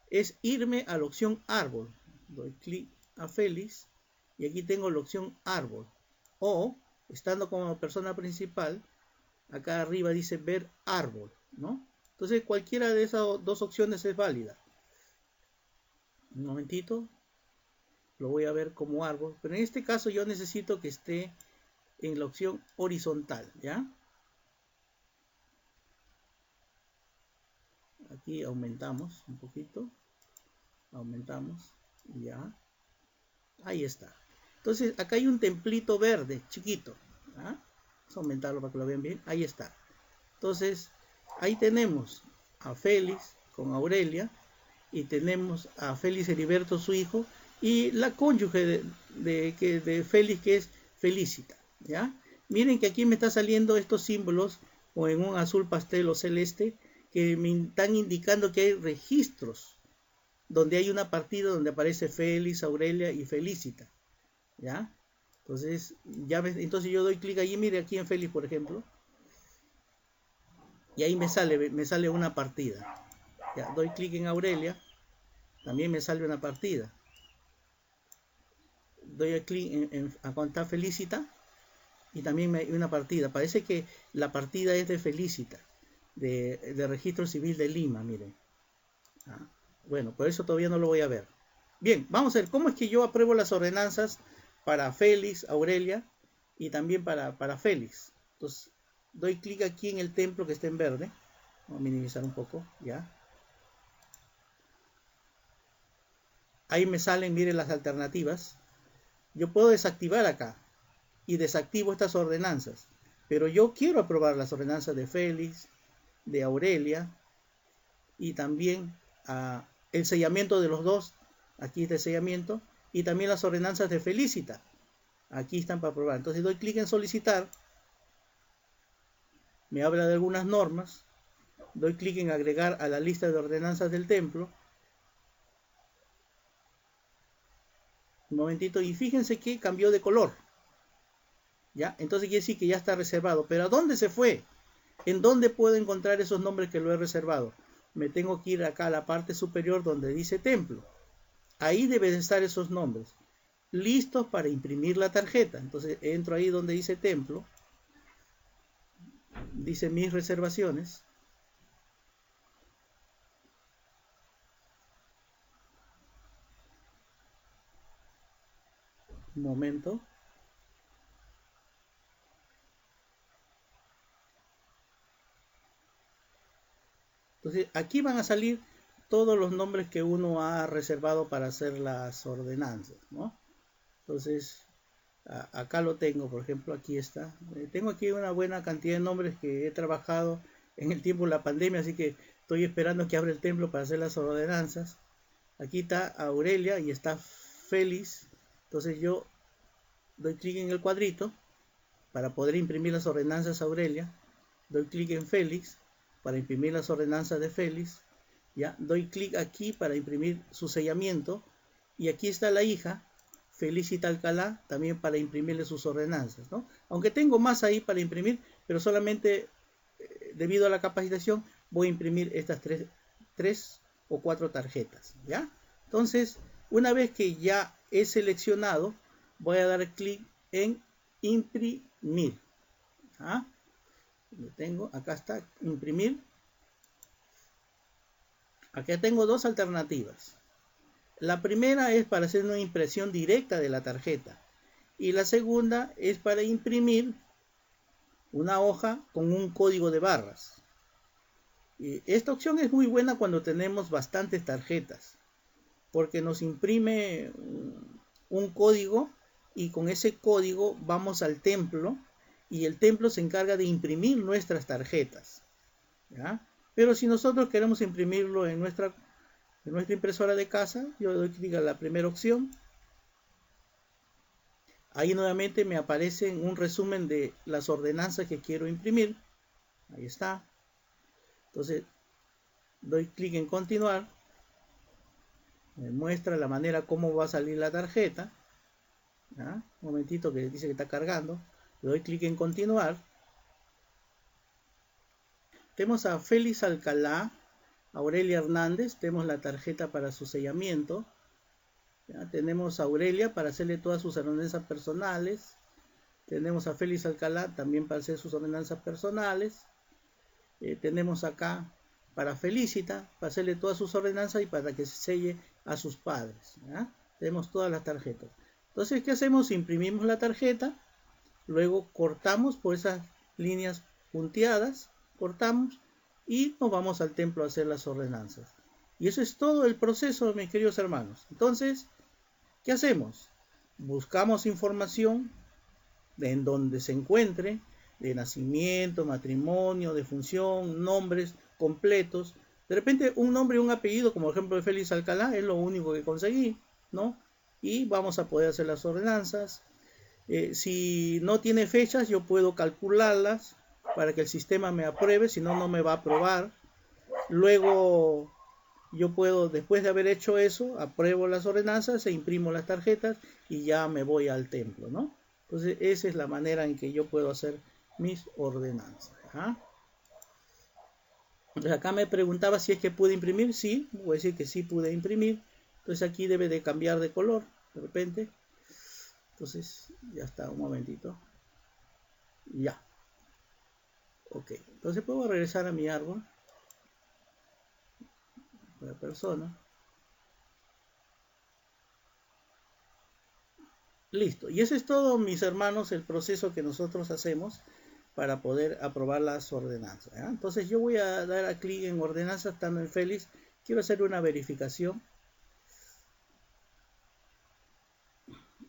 es irme a la opción árbol. Doy clic a Félix y aquí tengo la opción árbol. O, estando como persona principal, acá arriba dice ver árbol, ¿no? Entonces, cualquiera de esas dos opciones es válida. Un momentito. Lo voy a ver como árbol, pero en este caso yo necesito que esté en la opción horizontal, ¿ya? Aquí aumentamos un poquito, aumentamos, ya, ahí está. Entonces acá hay un templito verde, chiquito, ¿ya? Vamos a aumentarlo para que lo vean bien, ahí está. Entonces, ahí tenemos a Félix con Aurelia, y tenemos a Félix Heriberto, su hijo, y la cónyuge de Félix, que es Felicita, ¿ya? Miren que aquí me está saliendo estos símbolos, o en un azul pastel o celeste, que me están indicando que hay registros, donde hay una partida donde aparece Félix, Aurelia y Felicita, ¿ya? Entonces, entonces yo doy clic allí, mire aquí en Félix, por ejemplo, y ahí me sale una partida. Ya, doy clic en Aurelia, también me sale una partida. Doy clic a contar Felicita y también me hay una partida. Parece que la partida es de Felicita, de Registro Civil de Lima, miren. Bueno, por eso todavía no lo voy a ver. Bien, vamos a ver cómo es que yo apruebo las ordenanzas para Félix, Aurelia y también para Félix. Entonces, doy clic aquí en el templo que está en verde. Vamos a minimizar un poco, ya. Ahí me salen, miren, las alternativas. Yo puedo desactivar acá y desactivo estas ordenanzas, pero yo quiero aprobar las ordenanzas de Félix, de Aurelia y también el sellamiento de los dos. Aquí está el sellamiento, y también las ordenanzas de Felicita. Aquí están para aprobar. Entonces doy clic en solicitar, me habla de algunas normas, doy clic en agregar a la lista de ordenanzas del templo. Un momentito, y fíjense que cambió de color, ¿ya? Entonces quiere decir que ya está reservado. Pero ¿a dónde se fue? ¿En dónde puedo encontrar esos nombres que lo he reservado? Me tengo que ir acá a la parte superior donde dice templo. Ahí deben estar esos nombres, listos para imprimir la tarjeta. Entonces entro ahí donde dice templo, dice mis reservaciones. Un momento. Entonces aquí van a salir todos los nombres que uno ha reservado para hacer las ordenanzas, ¿no? Entonces acá lo tengo, por ejemplo, aquí está. Tengo aquí una buena cantidad de nombres que he trabajado en el tiempo de la pandemia, así que estoy esperando que abra el templo para hacer las ordenanzas. Aquí está Aurelia y está Félix. Entonces yo doy clic en el cuadrito para poder imprimir las ordenanzas a Aurelia. Doy clic en Félix para imprimir las ordenanzas de Félix. Ya doy clic aquí para imprimir su sellamiento. Y aquí está la hija, Felicita Alcalá, también para imprimirle sus ordenanzas, ¿no? Aunque tengo más ahí para imprimir, pero solamente debido a la capacitación voy a imprimir estas tres o cuatro tarjetas, ¿ya? Entonces, una vez que ya he seleccionado, voy a dar clic en imprimir. ¿Ah? Lo tengo, acá está, imprimir. Acá tengo dos alternativas. La primera es para hacer una impresión directa de la tarjeta. Y la segunda es para imprimir una hoja con un código de barras. Y esta opción es muy buena cuando tenemos bastantes tarjetas, porque nos imprime un código y con ese código vamos al templo y el templo se encarga de imprimir nuestras tarjetas, ¿ya? Pero si nosotros queremos imprimirlo en nuestra impresora de casa, yo doy clic a la primera opción. Ahí nuevamente me aparece un resumen de las ordenanzas que quiero imprimir. Ahí está. Entonces doy clic en continuar. Me muestra la manera como va a salir la tarjeta. ¿Ya? Un momentito que dice que está cargando. Le doy clic en continuar. Tenemos a Félix Alcalá, Aurelia Hernández. Tenemos la tarjeta para su sellamiento. ¿Ya? Tenemos a Aurelia para hacerle todas sus ordenanzas personales. Tenemos a Félix Alcalá también para hacer sus ordenanzas personales. Tenemos acá para Felicita, para hacerle todas sus ordenanzas y para que se selle a sus padres. ¿Ya? Tenemos todas las tarjetas. Entonces, ¿qué hacemos? Imprimimos la tarjeta, luego cortamos por esas líneas punteadas, cortamos y nos vamos al templo a hacer las ordenanzas. Y eso es todo el proceso, mis queridos hermanos. Entonces, ¿qué hacemos? Buscamos información en donde se encuentre, de nacimiento, matrimonio, defunción, nombres completos. De repente un nombre y un apellido, como por ejemplo de Félix Alcalá, es lo único que conseguí, ¿no? Y vamos a poder hacer las ordenanzas. Si no tiene fechas, yo puedo calcularlas para que el sistema me apruebe, si no, no me va a aprobar. Luego yo puedo, después de haber hecho eso, apruebo las ordenanzas e imprimo las tarjetas y ya me voy al templo, ¿no? Entonces esa es la manera en que yo puedo hacer mis ordenanzas. ¿Ah? Entonces acá me preguntaba si es que pude imprimir. Sí, voy a decir que sí pude imprimir. Entonces aquí debe de cambiar de color de repente. Entonces ya está, un momentito. Ya. Ok, entonces puedo regresar a mi árbol. La persona. Listo. Y eso es todo, mis hermanos, el proceso que nosotros hacemos para poder aprobar las ordenanzas. ¿Ya? Entonces yo voy a dar a clic en ordenanzas, estando en Félix. Quiero hacer una verificación.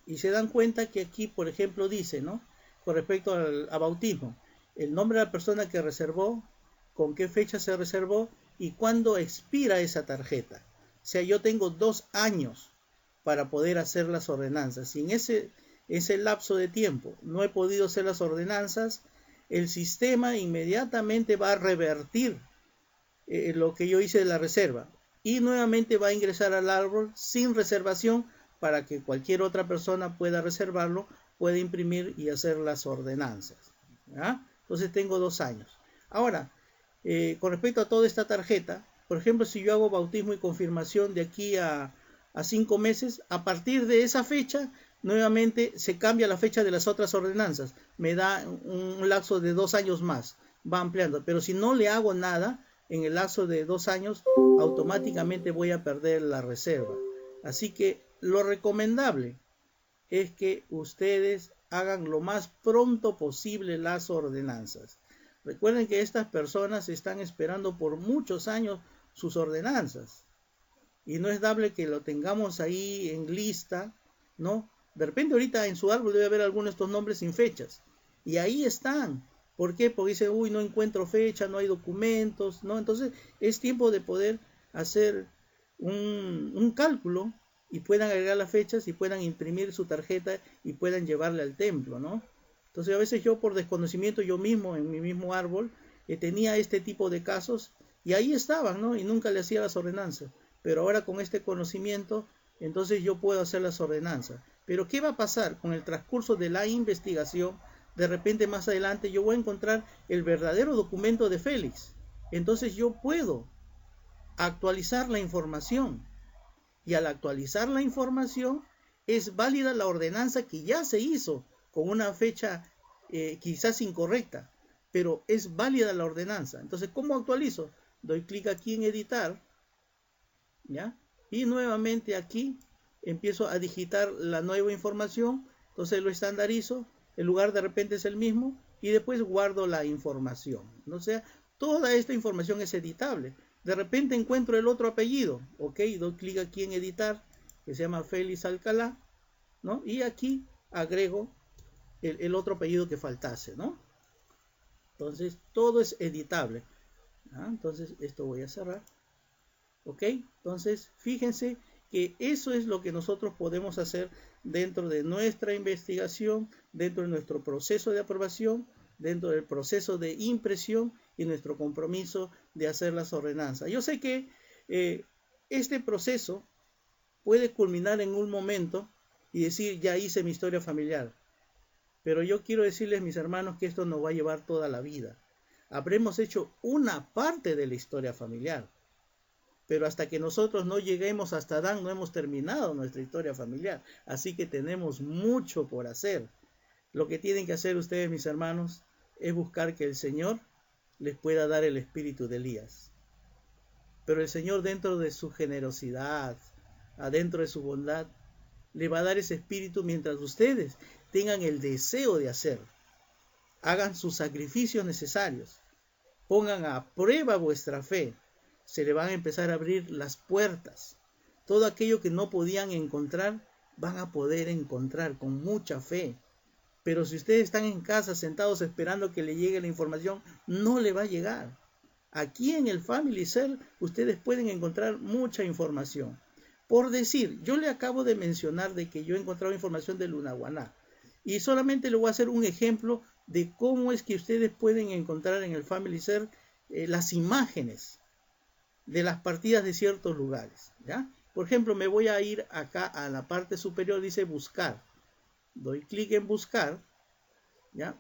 Y se dan cuenta que aquí, por ejemplo, dice, ¿no? Con respecto a bautismo, el nombre de la persona que reservó, con qué fecha se reservó y cuándo expira esa tarjeta. O sea, yo tengo 2 años para poder hacer las ordenanzas. Si en ese lapso de tiempo no he podido hacer las ordenanzas, el sistema inmediatamente va a revertir lo que yo hice de la reserva y nuevamente va a ingresar al árbol sin reservación para que cualquier otra persona pueda reservarlo, pueda imprimir y hacer las ordenanzas. ¿Ya? Entonces tengo 2 años. Ahora, con respecto a toda esta tarjeta, por ejemplo, si yo hago bautismo y confirmación de aquí a 5 meses, a partir de esa fecha, nuevamente se cambia la fecha de las otras ordenanzas. Me da un lapso de 2 años más, va ampliando. Pero si no le hago nada, en el lapso de 2 años, automáticamente voy a perder la reserva. Así que lo recomendable es que ustedes hagan lo más pronto posible las ordenanzas. Recuerden que estas personas están esperando por muchos años sus ordenanzas. Y no es dable que lo tengamos ahí en lista, ¿no? De repente ahorita en su árbol debe haber algunos de estos nombres sin fechas. Y ahí están. ¿Por qué? Porque dice, uy, no encuentro fecha, no hay documentos, ¿no? Entonces es tiempo de poder hacer un cálculo y puedan agregar las fechas y puedan imprimir su tarjeta y puedan llevarla al templo, ¿no? Entonces a veces yo por desconocimiento, yo mismo en mi mismo árbol tenía este tipo de casos y ahí estaban, ¿no? Y nunca le hacía las ordenanzas. Pero ahora con este conocimiento, entonces yo puedo hacer las ordenanzas. Pero ¿qué va a pasar con el transcurso de la investigación? De repente más adelante yo voy a encontrar el verdadero documento de Félix. Entonces yo puedo actualizar la información. Y al actualizar la información, es válida la ordenanza que ya se hizo con una fecha quizás incorrecta, pero es válida la ordenanza. Entonces, ¿cómo actualizo? Doy clic aquí en editar, ¿ya? Y nuevamente aquí empiezo a digitar la nueva información, entonces lo estandarizo, el lugar de repente es el mismo y después guardo la información. O sea, toda esta información es editable. De repente encuentro el otro apellido, ok, doy clic aquí en editar, que se llama Félix Alcalá, ¿no? Y aquí agrego el otro apellido que faltase, ¿no? Entonces todo es editable. ¿Ah? Entonces esto voy a cerrar, ok. Entonces fíjense que eso es lo que nosotros podemos hacer dentro de nuestra investigación, dentro de nuestro proceso de aprobación, dentro del proceso de impresión y nuestro compromiso de hacer las ordenanzas. Yo sé que este proceso puede culminar en un momento y decir, ya hice mi historia familiar. Pero yo quiero decirles, mis hermanos, que esto nos va a llevar toda la vida. Habremos hecho una parte de la historia familiar, pero hasta que nosotros no lleguemos hasta Adán no hemos terminado nuestra historia familiar. Así que tenemos mucho por hacer. Lo que tienen que hacer ustedes, mis hermanos, es buscar que el Señor les pueda dar el espíritu de Elías. Pero el Señor, dentro de su generosidad, adentro de su bondad, le va a dar ese espíritu mientras ustedes tengan el deseo de hacer. Hagan sus sacrificios necesarios. Pongan a prueba vuestra fe. Se le van a empezar a abrir las puertas. Todo aquello que no podían encontrar, van a poder encontrar con mucha fe. Pero si ustedes están en casa sentados esperando que le llegue la información, no le va a llegar. Aquí en el Family Cell ustedes pueden encontrar mucha información. Por decir, yo le acabo de mencionar de que yo he encontrado información de Lunahuaná. Y solamente le voy a hacer un ejemplo de cómo es que ustedes pueden encontrar en el Family Cell las imágenes de las partidas de ciertos lugares, ¿ya? Por ejemplo, me voy a ir acá a la parte superior, dice buscar. Doy clic en buscar, ¿ya?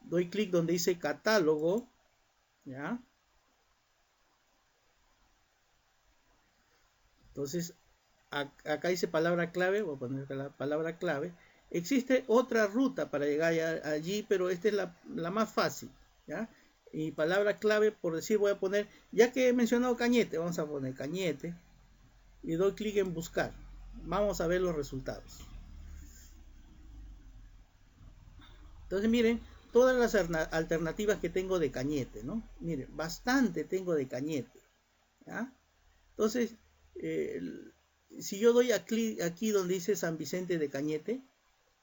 Doy clic donde dice catálogo, ¿ya? Entonces, acá dice palabra clave, voy a poner la palabra clave. Existe otra ruta para llegar allí, pero esta es la más fácil, ¿ya? Y palabra clave, por decir, voy a poner, ya que he mencionado Cañete, vamos a poner Cañete, y doy clic en buscar. Vamos a ver los resultados. Entonces miren, todas las alternativas que tengo de Cañete, ¿no? Miren, bastante tengo de Cañete, ¿ya? Entonces, si yo doy a clic aquí donde dice San Vicente de Cañete,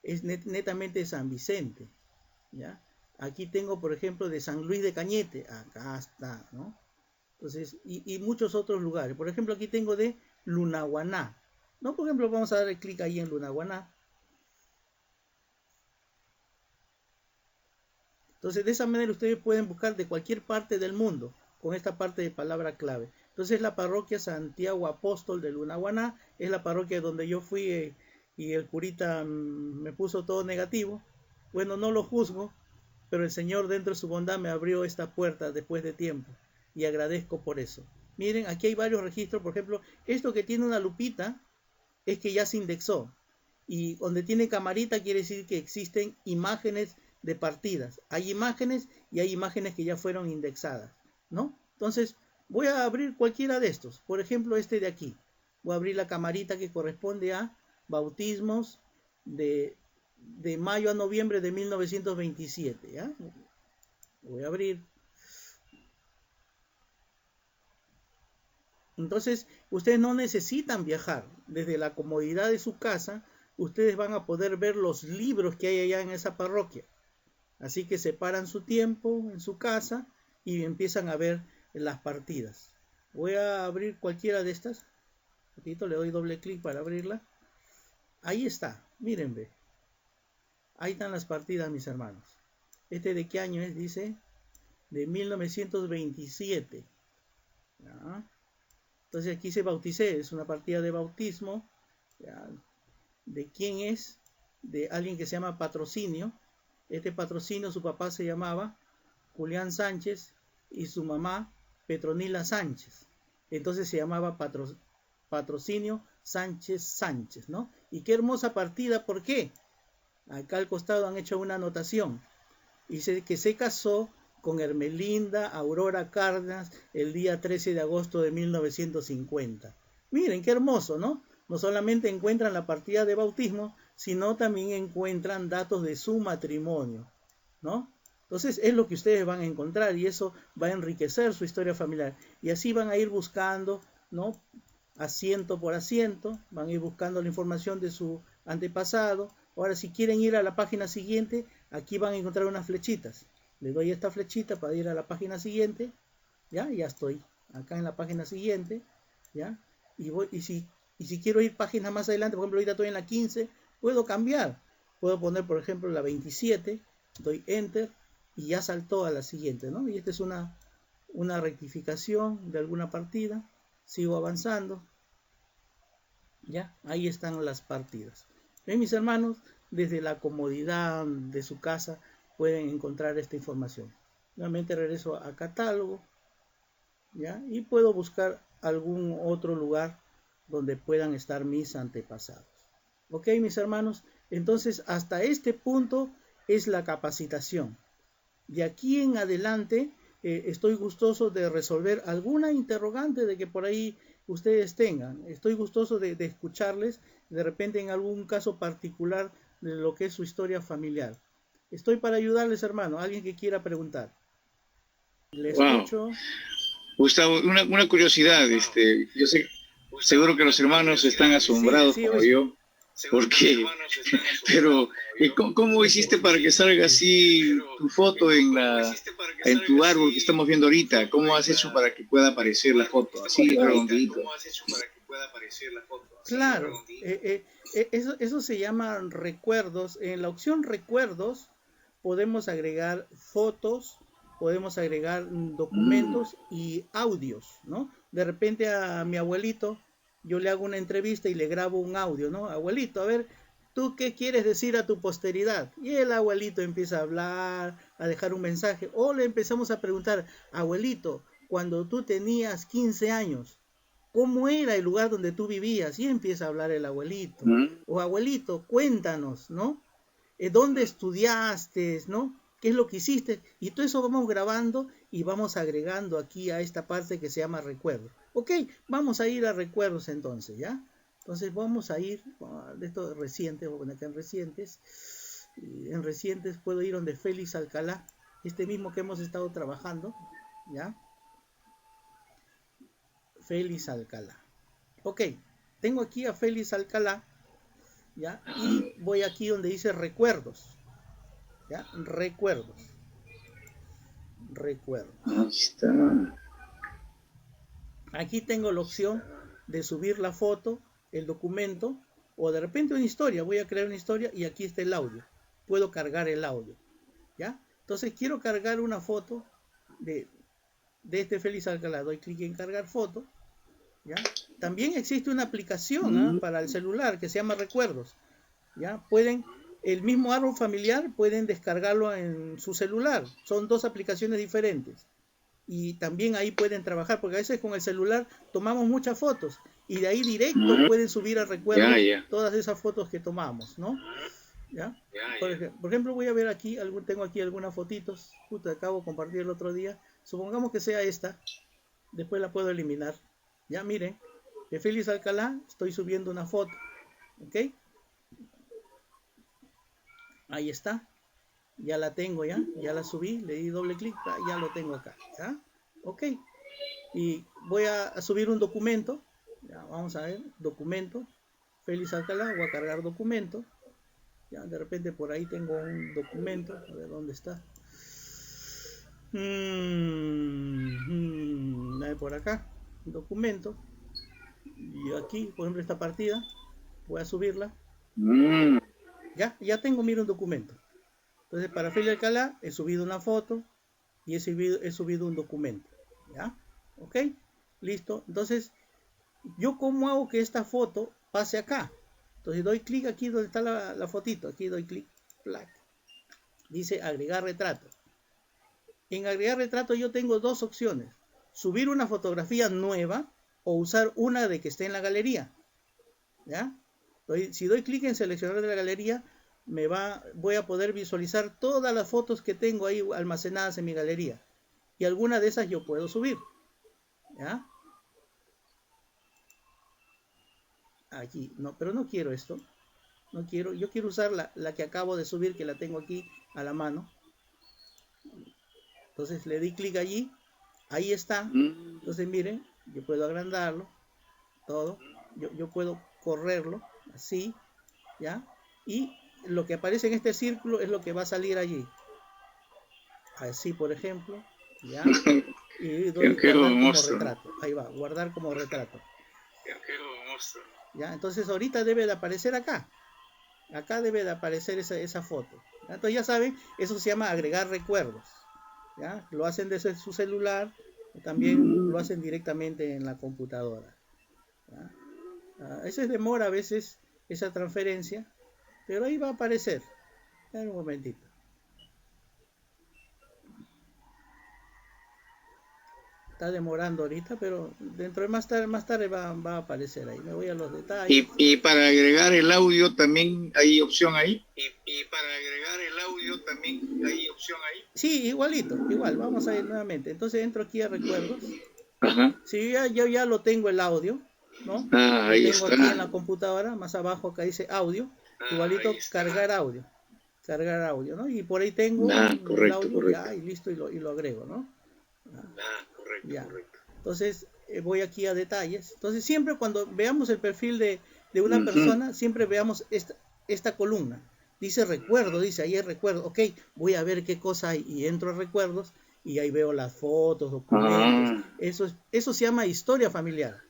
es netamente San Vicente, ¿ya? Aquí tengo, por ejemplo, de San Luis de Cañete, acá está, ¿no? Entonces, y muchos otros lugares. Por ejemplo, aquí tengo de Lunahuaná, ¿no? Por ejemplo, vamos a darle clic ahí en Lunahuaná. Entonces, de esa manera ustedes pueden buscar de cualquier parte del mundo con esta parte de palabra clave. Entonces, la parroquia Santiago Apóstol de Lunahuaná es la parroquia donde yo fui y el curita me puso todo negativo. Bueno, no lo juzgo, pero el Señor dentro de su bondad me abrió esta puerta después de tiempo y agradezco por eso. Miren, aquí hay varios registros. Por ejemplo, esto que tiene una lupita es que ya se indexó, y donde tiene camarita quiere decir que existen imágenes de partidas. Hay imágenes y hay imágenes que ya fueron indexadas, ¿no? Entonces voy a abrir cualquiera de estos. Por ejemplo, este de aquí. Voy a abrir la camarita que corresponde a bautismos de mayo a noviembre de 1927, ¿ya? Voy a abrir. Entonces, ustedes no necesitan viajar. Desde la comodidad de su casa, ustedes van a poder ver los libros que hay allá en esa parroquia. Así que separan su tiempo en su casa y empiezan a ver las partidas. Voy a abrir cualquiera de estas. Le doy doble clic para abrirla. Ahí está, miren, ve. Ahí están las partidas, mis hermanos. ¿Este de qué año es? Dice, de 1927. ¿Ya? Entonces aquí se bauticé, es una partida de bautismo. ¿Ya? ¿De quién es? De alguien que se llama Patrocinio. Este Patrocinio, su papá se llamaba Julián Sánchez y su mamá Petronila Sánchez. Entonces se llamaba Patrocinio Sánchez, ¿no? Y qué hermosa partida, ¿por qué? Acá al costado han hecho una anotación. Dice que se casó con Hermelinda Aurora Cárdenas el día 13 de agosto de 1950. Miren, qué hermoso, ¿no? No solamente encuentran la partida de bautismo, sino también encuentran datos de su matrimonio, ¿no? Entonces es lo que ustedes van a encontrar y eso va a enriquecer su historia familiar. Y así van a ir buscando, ¿no? Asiento por asiento, van a ir buscando la información de su antepasado. Ahora, si quieren ir a la página siguiente, aquí van a encontrar unas flechitas. Le doy esta flechita para ir a la página siguiente, ¿ya? Ya estoy acá en la página siguiente, ¿ya? Y si quiero ir páginas más adelante, por ejemplo, ahorita estoy en la 15, puedo cambiar. Puedo poner, por ejemplo, la 27, doy Enter, y ya saltó a la siguiente, ¿no? Y esta es una rectificación de alguna partida. Sigo avanzando. Ya, ahí están las partidas. Mis hermanos, desde la comodidad de su casa pueden encontrar esta información. Nuevamente regreso a catálogo, ¿ya? Y puedo buscar algún otro lugar donde puedan estar mis antepasados. Ok, mis hermanos, entonces hasta este punto es la capacitación. De aquí en adelante estoy gustoso de resolver alguna interrogante de que por ahí ustedes tengan. Estoy gustoso de escucharles de repente en algún caso particular de lo que es su historia familiar. Estoy para ayudarles, hermano. Alguien que quiera preguntar. Le escucho. Gustavo, una curiosidad. Yo sé, seguro que los hermanos están asombrados como yo. ¿Por qué? Pero, ¿cómo hiciste para que salga así tu foto en tu árbol que estamos viendo ahorita? ¿Cómo has hecho para que pueda aparecer la foto así redondito? Claro, eso se llama recuerdos. En la opción recuerdos podemos agregar fotos, podemos agregar documentos y audios, ¿no? De repente a mi abuelito yo le hago una entrevista y le grabo un audio, ¿no? Abuelito, a ver, ¿tú qué quieres decir a tu posteridad? Y el abuelito empieza a hablar, a dejar un mensaje. O le empezamos a preguntar, abuelito, cuando tú tenías 15 años, ¿cómo era el lugar donde tú vivías? Y empieza a hablar el abuelito. O abuelito, cuéntanos, ¿no? ¿Dónde estudiaste, ¿no? ¿Qué es lo que hiciste? Y todo eso vamos grabando y vamos agregando aquí a esta parte que se llama recuerdo. Ok, vamos a ir a recuerdos entonces, ¿ya? Entonces vamos a ir, de esto recientes, voy a poner acá en recientes. En recientes puedo ir donde Félix Alcalá, este mismo que hemos estado trabajando, ¿ya? Félix Alcalá. Ok, tengo aquí a Félix Alcalá, ¿ya? Y voy aquí donde dice recuerdos, ¿ya? Recuerdos. Ahí está. Aquí tengo la opción de subir la foto, el documento, o de repente una historia. Voy a crear una historia y aquí está el audio. Puedo cargar el audio, ¿ya? Entonces quiero cargar una foto de este Félix Alcalá. Doy clic en cargar foto, ¿ya? También existe una aplicación para el celular que se llama Recuerdos, ¿ya? El mismo árbol familiar pueden descargarlo en su celular. Son dos aplicaciones diferentes. Y también ahí pueden trabajar, porque a veces con el celular tomamos muchas fotos y de ahí directo pueden subir a recuerdos todas esas fotos que tomamos, ¿no? ¿Ya? Por ejemplo, voy a ver aquí, tengo aquí algunas fotitos, justo acabo de compartir el otro día. Supongamos que sea esta, después la puedo eliminar. Ya, miren, de Félix Alcalá estoy subiendo una foto, ¿ok? Ahí está. Ya la tengo, ya la subí, le di doble clic, ya lo tengo acá, ¿ya? Ok, y voy a subir un documento, ya, vamos a ver, documento, Félix Alcalá, voy a cargar documento, ya, de repente por ahí tengo un documento, a ver dónde está, por acá, documento, y aquí, por ejemplo, esta partida, voy a subirla, ya tengo, mira, un documento. Entonces, para Félix Alcalá he subido una foto y he subido un documento, ¿ya? ¿Ok? Listo. Entonces, ¿yo cómo hago que esta foto pase acá? Entonces, doy clic aquí donde está la fotito. Aquí doy clic. Dice agregar retrato. En agregar retrato yo tengo dos opciones. Subir una fotografía nueva o usar una de que esté en la galería, ¿ya? Entonces, si doy clic en seleccionar de la galería, voy a poder visualizar todas las fotos que tengo ahí almacenadas en mi galería. Y alguna de esas yo puedo subir, ¿ya? Aquí, no, pero no quiero esto. No quiero, yo quiero usar la que acabo de subir, que la tengo aquí a la mano. Entonces le di clic allí. Ahí está. Entonces miren, yo puedo agrandarlo. Todo. Yo puedo correrlo, así, ¿ya? Y lo que aparece en este círculo es lo que va a salir allí. Así, por ejemplo, ¿ya? Y doy guardar como retrato. Ahí va, guardar como retrato. ¿Ya? Entonces ahorita debe de aparecer acá. Acá debe de aparecer esa foto, Entonces ya saben, eso se llama agregar recuerdos, ¿ya? Lo hacen desde su celular, también lo hacen directamente en la computadora, ¿ya? A veces demora a veces esa transferencia, pero ahí va a aparecer. En un momentito. Está demorando ahorita, pero dentro de más tarde va a aparecer ahí. Me voy a los detalles. Y para agregar el audio también hay opción ahí. Sí, igualito, igual. Vamos a ir nuevamente. Entonces entro aquí a recuerdos. Ajá. Sí, yo ya lo tengo el audio, ¿no? Ahí lo tengo está. aquí en la computadora, más abajo acá dice audio. Igualito cargar audio. Cargar audio, ¿no? Y por ahí tengo el audio ya y listo y lo agrego, ¿no? Ya. Entonces voy aquí a detalles. Entonces siempre cuando veamos el perfil de una persona, siempre veamos esta columna. Dice recuerdo, dice ahí el recuerdo. Ok, voy a ver qué cosa hay y entro a recuerdos y ahí veo las fotos, documentos. Eso se llama historia familiar.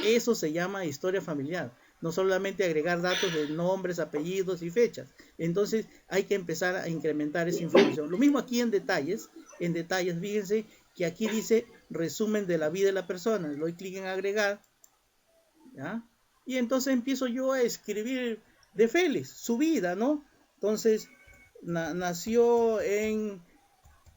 Eso se llama historia familiar. No solamente agregar datos de nombres, apellidos y fechas. Entonces hay que empezar a incrementar esa información. Lo mismo aquí en detalles. En detalles, fíjense que aquí dice resumen de la vida de la persona. Le doy clic en agregar, ¿ya? Y entonces empiezo yo a escribir de Félix, su vida, ¿no? Entonces nació en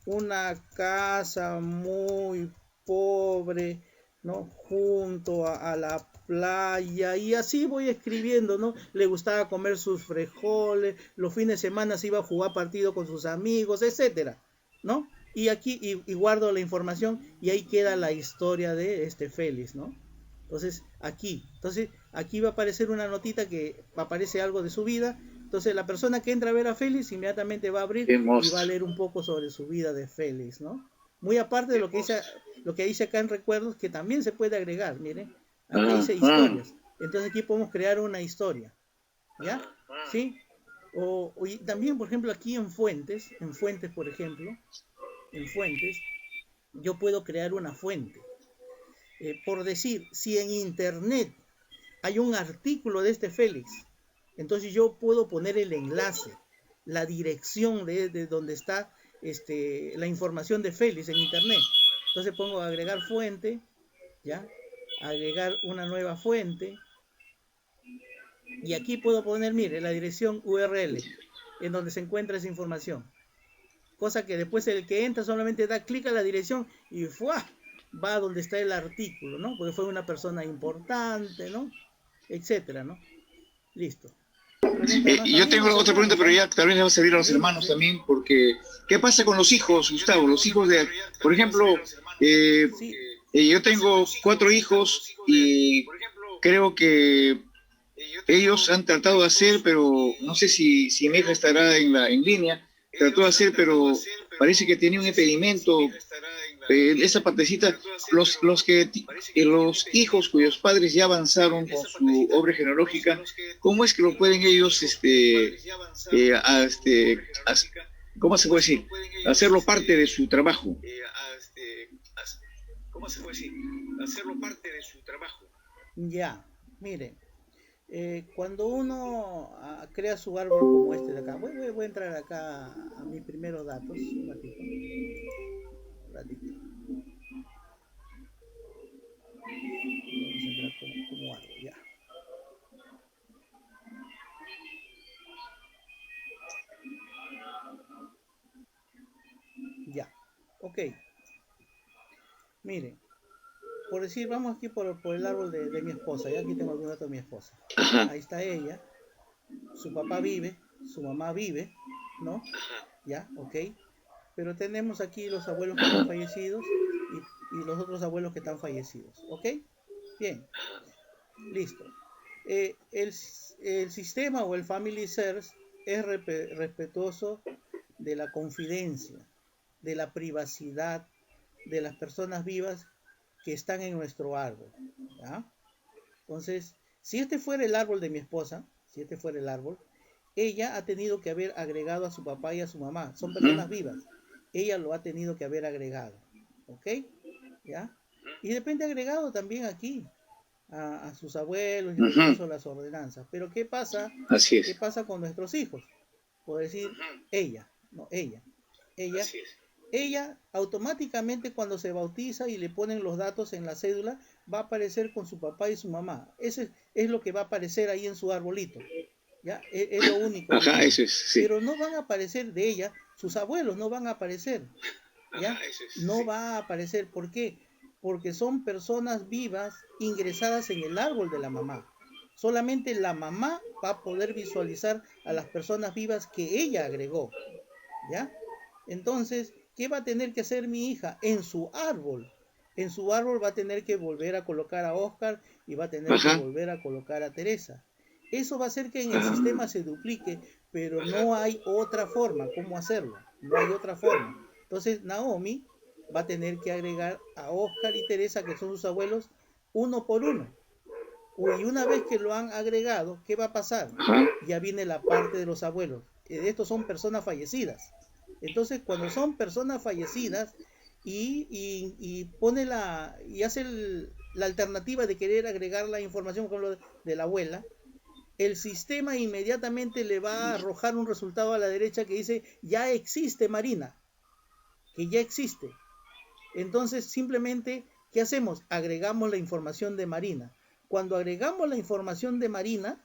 una casa muy pobre, ¿no? Junto a la playa, y así voy escribiendo, ¿no? Le gustaba comer sus frijoles, los fines de semana se iba a jugar partido con sus amigos, etcétera, ¿no? Y aquí y guardo la información y ahí queda la historia de este Félix, ¿no? Entonces aquí va a aparecer una notita que aparece algo de su vida. Entonces la persona que entra a ver a Félix inmediatamente va a abrir y va a leer un poco sobre su vida de Félix, ¿no? Muy aparte de lo que dice acá en recuerdos, que también se puede agregar, miren, aquí dice historias. Entonces aquí podemos crear una historia, ¿ya? ¿Sí? Y también, por ejemplo, aquí en fuentes, por ejemplo, en fuentes, yo puedo crear una fuente. Por decir, si en internet hay un artículo de este Félix, entonces yo puedo poner el enlace, la dirección de donde está la información de Félix en internet. Entonces pongo agregar fuente, ¿ya? Agregar una nueva fuente. Y aquí puedo poner, mire, la dirección URL en donde se encuentra esa información. Cosa que después el que entra solamente da clic a la dirección y ¡fua! Va a donde está el artículo, ¿no? Porque fue una persona importante, ¿no? Etcétera, ¿no? Listo. Yo tengo otra pregunta, pero ya tal vez le va a servir a los hermanos también, porque ¿qué pasa con los hijos, Gustavo? Los hijos de, por ejemplo, yo tengo 4 hijos y creo que ellos han tratado de hacer, pero no sé si mi hija estará en línea, trató de hacer, pero parece que tenía un impedimento. Esa partecita, los hijos cuyos padres ya avanzaron con su obra genealógica, ¿cómo es que lo pueden ellos, ¿cómo se puede decir? Hacerlo parte de su trabajo. Ya, mire, cuando uno crea su árbol como este de acá, voy a entrar acá a mis primeros datos, un ratito. Vamos a entrar como árbol, ya. Ya, ok. Miren, por decir, vamos aquí por el árbol de mi esposa. Ya aquí tengo algún dato de mi esposa. Ahí está ella. Su papá vive, su mamá vive, ¿no? Ya, ok. Pero tenemos aquí los abuelos que están fallecidos y los otros abuelos que están fallecidos, ¿ok? Bien, listo. El sistema o el Family Search es respetuoso de la confidencia, de la privacidad de las personas vivas que están en nuestro árbol, ¿ya? Entonces, si este fuera el árbol de mi esposa, ella ha tenido que haber agregado a su papá y a su mamá, son personas vivas, ella lo ha tenido que haber agregado, ¿ok? ¿Ya? Y depende agregado también aquí a sus abuelos y incluso las ordenanzas. Pero ¿qué pasa? ¿Qué pasa con nuestros hijos? puedo decir ella, no, ella. Ella automáticamente cuando se bautiza y le ponen los datos en la cédula, va a aparecer con su papá y su mamá. Ese es lo que va a aparecer ahí en su arbolito. ¿Ya? Es lo único. Ajá, eso es, sí. Pero no van a aparecer de ella, sus abuelos no van a aparecer. ¿Ya? No va a aparecer. ¿Por qué? Porque son personas vivas ingresadas en el árbol de la mamá. Solamente la mamá va a poder visualizar a las personas vivas que ella agregó. ¿Ya? Entonces, ¿qué va a tener que hacer mi hija? En su árbol va a tener que volver a colocar a Oscar y va a tener que volver a colocar a Teresa. Eso va a hacer que en el sistema se duplique, pero no hay otra forma. ¿Cómo hacerlo? No hay otra forma. Entonces, Naomi va a tener que agregar a Oscar y Teresa, que son sus abuelos, uno por uno. Y una vez que lo han agregado, ¿qué va a pasar? Ya viene la parte de los abuelos. Estos son personas fallecidas. Entonces, cuando son personas fallecidas y pone y hace la alternativa de querer agregar la información con lo de la abuela, el sistema inmediatamente le va a arrojar un resultado a la derecha que dice, ya existe Marina, que ya existe. Entonces, simplemente, ¿qué hacemos? Agregamos la información de Marina. Cuando agregamos la información de Marina,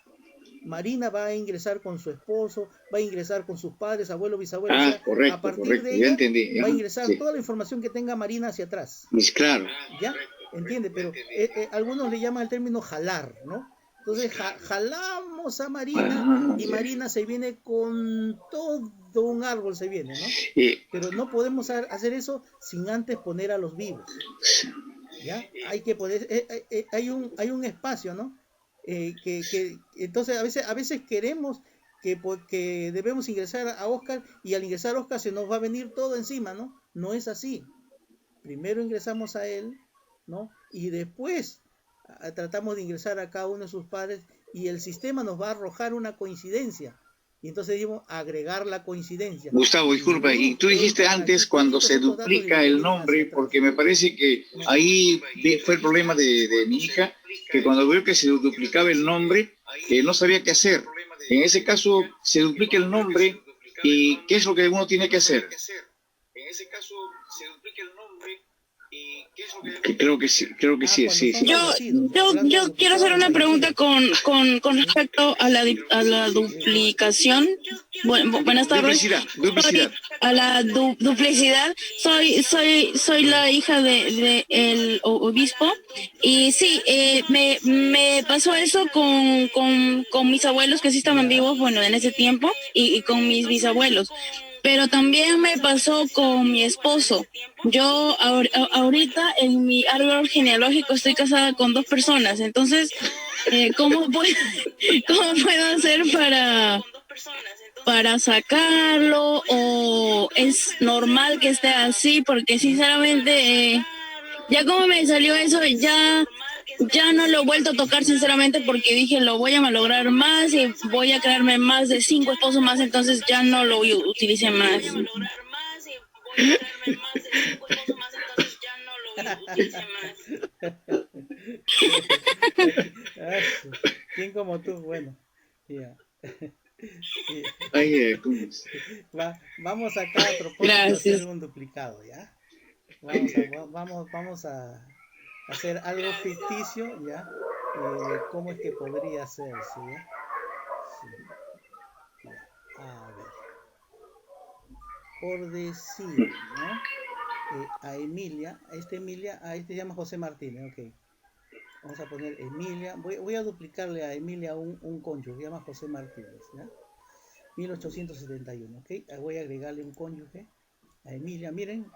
Marina va a ingresar con su esposo, va a ingresar con sus padres, abuelos, bisabuelos. Correcto, a partir de ella, va a ingresar toda la información que tenga Marina hacia atrás. Claro. ¿Ya? ¿Entiende? Pero algunos le llaman el término jalar, ¿no? Entonces jalamos a Marina y Marina se viene con todo un árbol, se viene, ¿no? Pero no podemos hacer eso sin antes poner a los vivos. ¿Ya? Hay que poner, hay un espacio, ¿no? Entonces a veces queremos que debemos ingresar a Oscar y al ingresar a Oscar se nos va a venir todo encima, ¿no? No es así. Primero ingresamos a él, ¿no? Y después tratamos de ingresar a cada uno de sus padres y el sistema nos va a arrojar una coincidencia. Y entonces decimos agregar la coincidencia. Gustavo, disculpa, y tú dijiste antes cuando se duplica el nombre, porque me parece que ahí fue el problema de mi hija, que cuando vio que se duplicaba el nombre, no sabía qué hacer. En ese caso, se duplica el nombre y ¿qué es lo que uno tiene que hacer? En ese caso, se duplica el nombre. Creo que sí. Yo quiero hacer una pregunta con respecto a la duplicación. Buenas tardes. Duplicidad. A la duplicidad. Soy la hija de el obispo y sí, me pasó eso con mis abuelos que sí estaban vivos, bueno, en ese tiempo y con mis bisabuelos. Pero también me pasó con mi esposo. Yo ahorita en mi árbol genealógico estoy casada con 2 personas. Entonces, ¿cómo puedo hacer para sacarlo? ¿O es normal que esté así? Porque sinceramente, ya como me salió eso, ya no lo he vuelto a tocar sinceramente porque dije lo voy a malograr más y voy a crearme más de 5 esposos más, entonces ya no lo utilicé más. ¿Quién como tú? Bueno, ya. Vamos acá a propósito de hacer un duplicado, ¿ya? Vamos a hacer algo ficticio, ¿ya? ¿Cómo es que podría hacerse, ya? Sí. Ya. A ver. Por decir, ¿no? A Emilia, a este se llama José Martínez, ok. Vamos a poner Emilia, voy a duplicarle a Emilia un cónyuge, se llama José Martínez, ¿ya? 1871, ok. Voy a agregarle un cónyuge a Emilia, miren.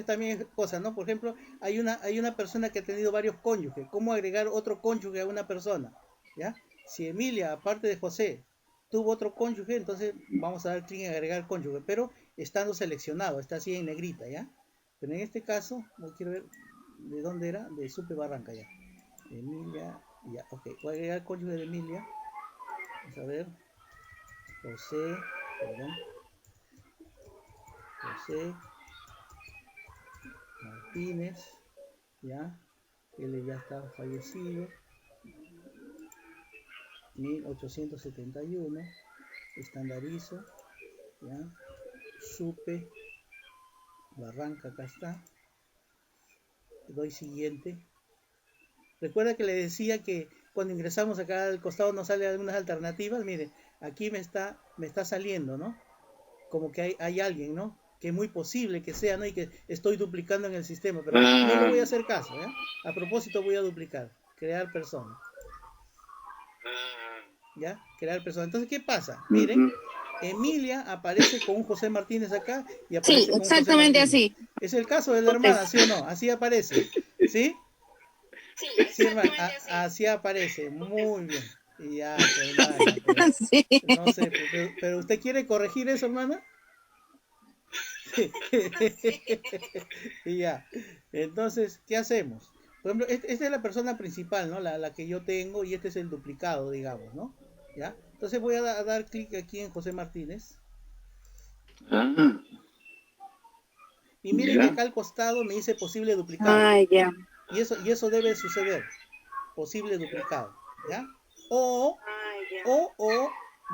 También es cosa, ¿no? Por ejemplo, hay una persona que ha tenido varios cónyuges. ¿Cómo agregar otro cónyuge a una persona? ¿Ya? Si Emilia, aparte de José, tuvo otro cónyuge, entonces vamos a dar clic en agregar cónyuge, pero estando seleccionado, está así en negrita, ¿ya? Pero en este caso, no quiero ver de dónde era, de Supe Barranca, ya. Emilia, ya, ok. Voy a agregar el cónyuge de Emilia. Vamos a ver. José Martínez, ya, él ya está fallecido, 1871, estandarizo, ¿ya? Supe, Barranca, acá está. Doy siguiente. Recuerda que le decía que cuando ingresamos acá al costado nos salen algunas alternativas. Mire, aquí me está saliendo, ¿no? Como que hay alguien, ¿no? Que es muy posible que sea, ¿no? Y que estoy duplicando en el sistema, pero no le voy a hacer caso, ¿eh? A propósito voy a duplicar, crear persona. ¿Ya? Crear persona. Entonces, ¿qué pasa? Miren, Emilia aparece con un José Martínez acá y aparece Sí, con un José exactamente Martínez. así. Es el caso de la hermana, ¿sí o no? Así aparece. ¿Sí? Sí, hermano, así aparece. Muy bien. Y ya, hermana, pues, Sí. no sé, pero ¿usted quiere corregir eso, hermana? Y ya. Entonces, ¿qué hacemos? Por ejemplo, esta es la persona principal, ¿no? La que yo tengo y este es el duplicado, digamos, ¿no? ¿Ya? Entonces voy a dar clic aquí en José Martínez. Y miren que acá al costado me dice posible duplicado. Ya. Y eso debe suceder. Posible duplicado. ¿Ya? O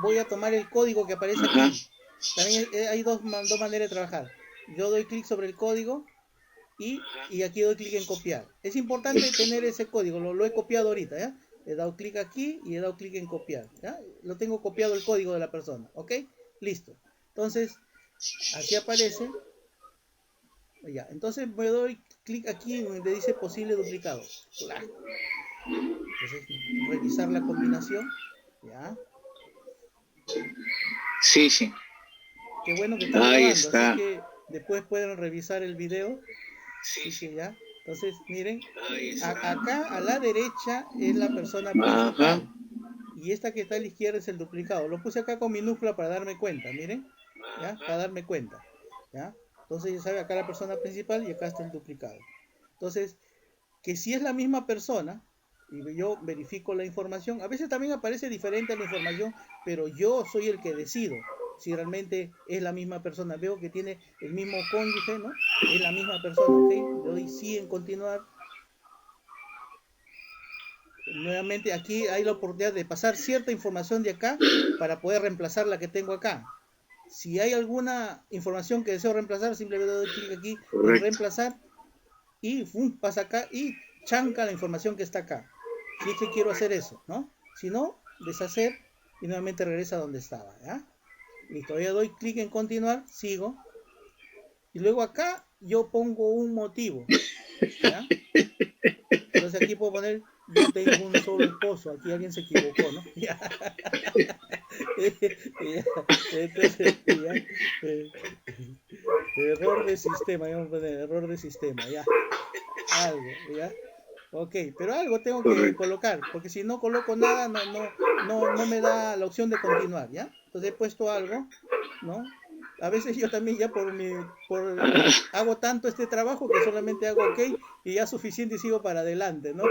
voy a tomar el código que aparece aquí. También hay dos maneras de trabajar. Yo doy clic sobre el código y aquí doy clic en copiar. Es importante tener ese código, lo he copiado ahorita, ¿ya? He dado clic aquí y he dado clic en copiar, ¿ya? Lo tengo copiado el código de la persona, ¿ok? Listo. Entonces, aquí aparece, ya. Entonces me doy clic aquí donde dice posible duplicado. Entonces, revisar la combinación, ¿ya? Sí, sí. Qué bueno que están Ahí grabando, está. así que después pueden revisar el video. Así que ya. Entonces, miren, acá a la derecha es la persona principal. Y esta que está a la izquierda es el duplicado. Lo puse acá con minúscula para darme cuenta, miren. ¿Ya? Para darme cuenta. ¿Ya? Entonces ya sabe acá la persona principal y acá está el duplicado. Entonces, que si es la misma persona, y yo verifico la información, a veces también aparece diferente la información, pero yo soy el que decido si realmente es la misma persona. Veo que tiene el mismo cónyuge, ¿no? Es la misma persona, ¿ok? Le doy sí en continuar. Nuevamente aquí hay la oportunidad de pasar cierta información de acá para poder reemplazar la que tengo acá. Si hay alguna información que deseo reemplazar, simplemente doy clic aquí en reemplazar y pasa acá y chanca la información que está acá. Si es que quiero hacer eso, ¿no? Si no, deshacer y nuevamente regresa a donde estaba, ¿ya? Listo, ya doy clic en continuar, sigo. Y luego acá yo pongo un motivo, ¿ya? Entonces aquí puedo poner, yo tengo un solo esposo, aquí alguien se equivocó, ¿no? ¿Ya? Entonces, ya, error de sistema, vamos a poner error de sistema, ya, algo, ya, ok, pero algo tengo que colocar, porque si no coloco nada, no me da la opción de continuar, ¿ya? Entonces he puesto algo, ¿no? A veces yo también ya hago tanto este trabajo que solamente hago ok y ya suficiente y sigo para adelante, ¿no?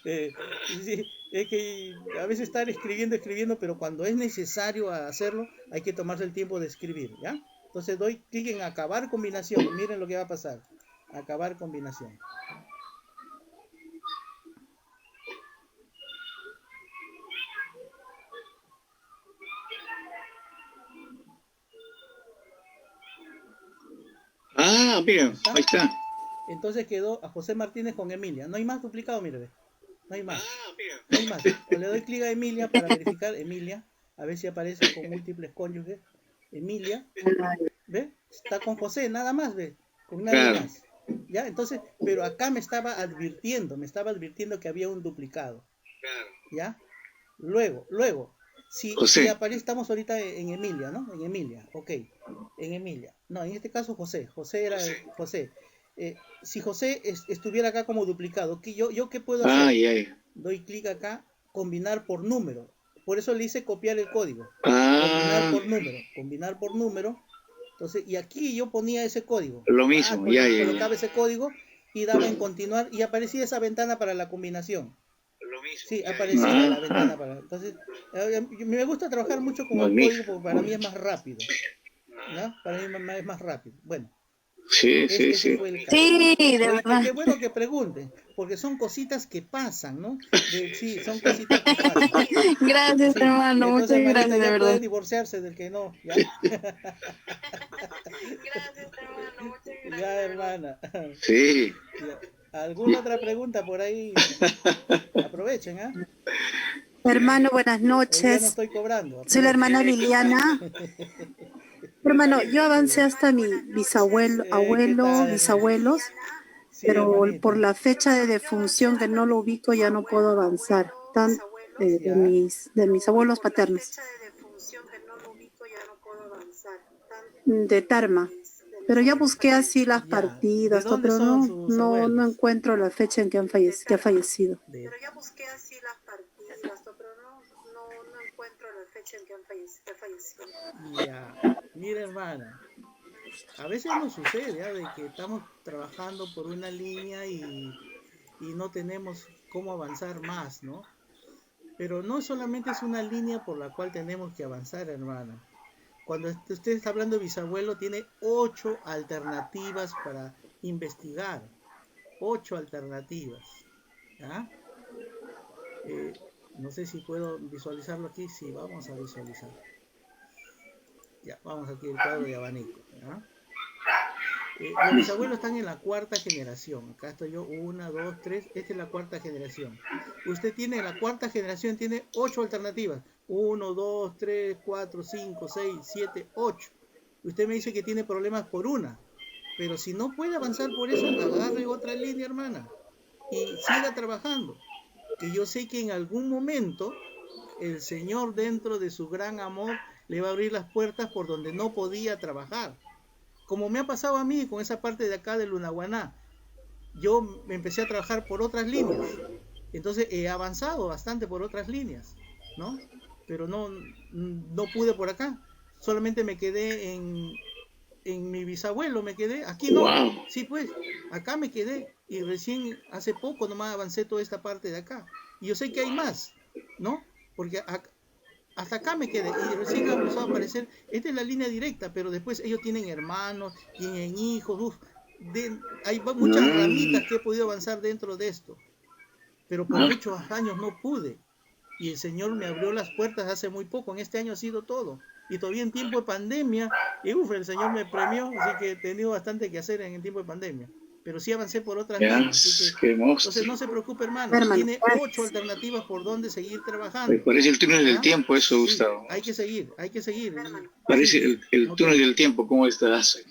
Sí, es que a veces estar escribiendo, pero cuando es necesario hacerlo, hay que tomarse el tiempo de escribir, ¿ya? Entonces doy clic en acabar combinación, miren lo que va a pasar, acabar combinación. Mira, ahí está. Entonces quedó a José Martínez con Emilia. No hay más duplicado, mire. No hay más. No hay más. O le doy clic a Emilia para verificar Emilia. A ver si aparece con múltiples cónyuges. Emilia. ¿Ve? Está con José, nada más, ¿ve? Con nadie más. ¿Ya? Entonces, pero acá me estaba advirtiendo que había un duplicado. ¿Ya? Luego, si aparece, estamos ahorita en Emilia, ¿no? En Emilia, ok. En Emilia. No, en este caso José. José era José. Si José estuviera acá como duplicado, ¿yo qué puedo hacer? Doy clic acá, combinar por número. Por eso le hice copiar el código. Combinar por número. Entonces, y aquí yo ponía ese código. Lo mismo, colocaba ese código y daba en continuar y aparecía esa ventana para la combinación. Sí, aparecía la ventana para. Entonces, me gusta trabajar mucho con el código porque para mí es más rápido. ¿Ya? Para mí es más rápido. Bueno, Sí, sí, Ese sí. fue el caso. Sí, de Oye, verdad. qué bueno que pregunten, porque son cositas que pasan, ¿no? Sí, son cositas que pasan. Gracias, Sí, hermano. entonces, Muchas hermanita, gracias, de ya puede verdad. divorciarse del que no, ¿ya? Gracias, hermano. Muchas Ya, hermana. Sí. Ya. ¿Alguna otra pregunta por ahí? Aprovechen, ¿ah? Hermano, buenas Hoy día no noches. estoy cobrando, Soy la aprovechen. hermana Liliana. Hermano, yo avancé Sí. hasta mi bisabuelo, ¿Qué abuelo, tal, hermana? bisabuelos, Sí, pero por hermanita. la fecha de defunción que no lo ubico ya no puedo avanzar. Ya. De mis abuelos paternos, de Tarma. Pero ya busqué así las Ya. ¿De partidas, todo, dónde pero son sus no abuelos? encuentro la fecha en que que ha fallecido. De... Ya. Mira, hermana. A veces nos sucede, ¿ah? De que estamos trabajando por una línea y no tenemos cómo avanzar más, ¿no? Pero no solamente es una línea por la cual tenemos que avanzar, hermana. Cuando usted está hablando de bisabuelo, tiene 8 alternativas para investigar. 8 alternativas. ¿Ah? No sé si puedo visualizarlo aquí. Sí, vamos a visualizar. Ya, vamos aquí el cuadro de abanico. ¿Ah? Los bisabuelos están en la 4ª generación. Acá estoy yo, 1, 2, 3. Esta es la 4ª generación. Usted tiene en la 4ª generación, tiene 8 alternativas. 1, 2, 3, 4, 5, 6, 7, 8. Usted me dice que tiene problemas por una. Pero si no puede avanzar por esa, agarre otra línea, hermana. Y siga trabajando. Que yo sé que en algún momento el Señor, dentro de su gran amor, le va a abrir las puertas por donde no podía trabajar. Como me ha pasado a mí con esa parte de acá de Lunahuaná. Yo me empecé a trabajar por otras líneas. Entonces he avanzado bastante por otras líneas, ¿no? Pero no pude por acá. Solamente me quedé en mi bisabuelo, me quedé. Aquí no. Wow. Sí, pues, acá me quedé. Y recién hace poco nomás avancé toda esta parte de acá. Y yo sé que hay más, ¿no? Porque hasta acá me quedé y recién ha empezado a aparecer. Esta es la línea directa, pero después ellos tienen hermanos, tienen hijos, hay muchas ramitas que he podido avanzar dentro de esto, pero por muchos años no pude y el Señor me abrió las puertas hace muy poco. En este año ha sido todo y todavía en tiempo de pandemia y el Señor me premió, así que he tenido bastante que hacer en el tiempo de pandemia. Pero sí avancé por otras líneas. Así que, entonces no se preocupe, hermano. Tiene 8 alternativas por donde seguir trabajando. Parece el túnel del tiempo eso, Sí, Gustavo. hay que seguir. Parece el túnel del tiempo, ¿cómo estás?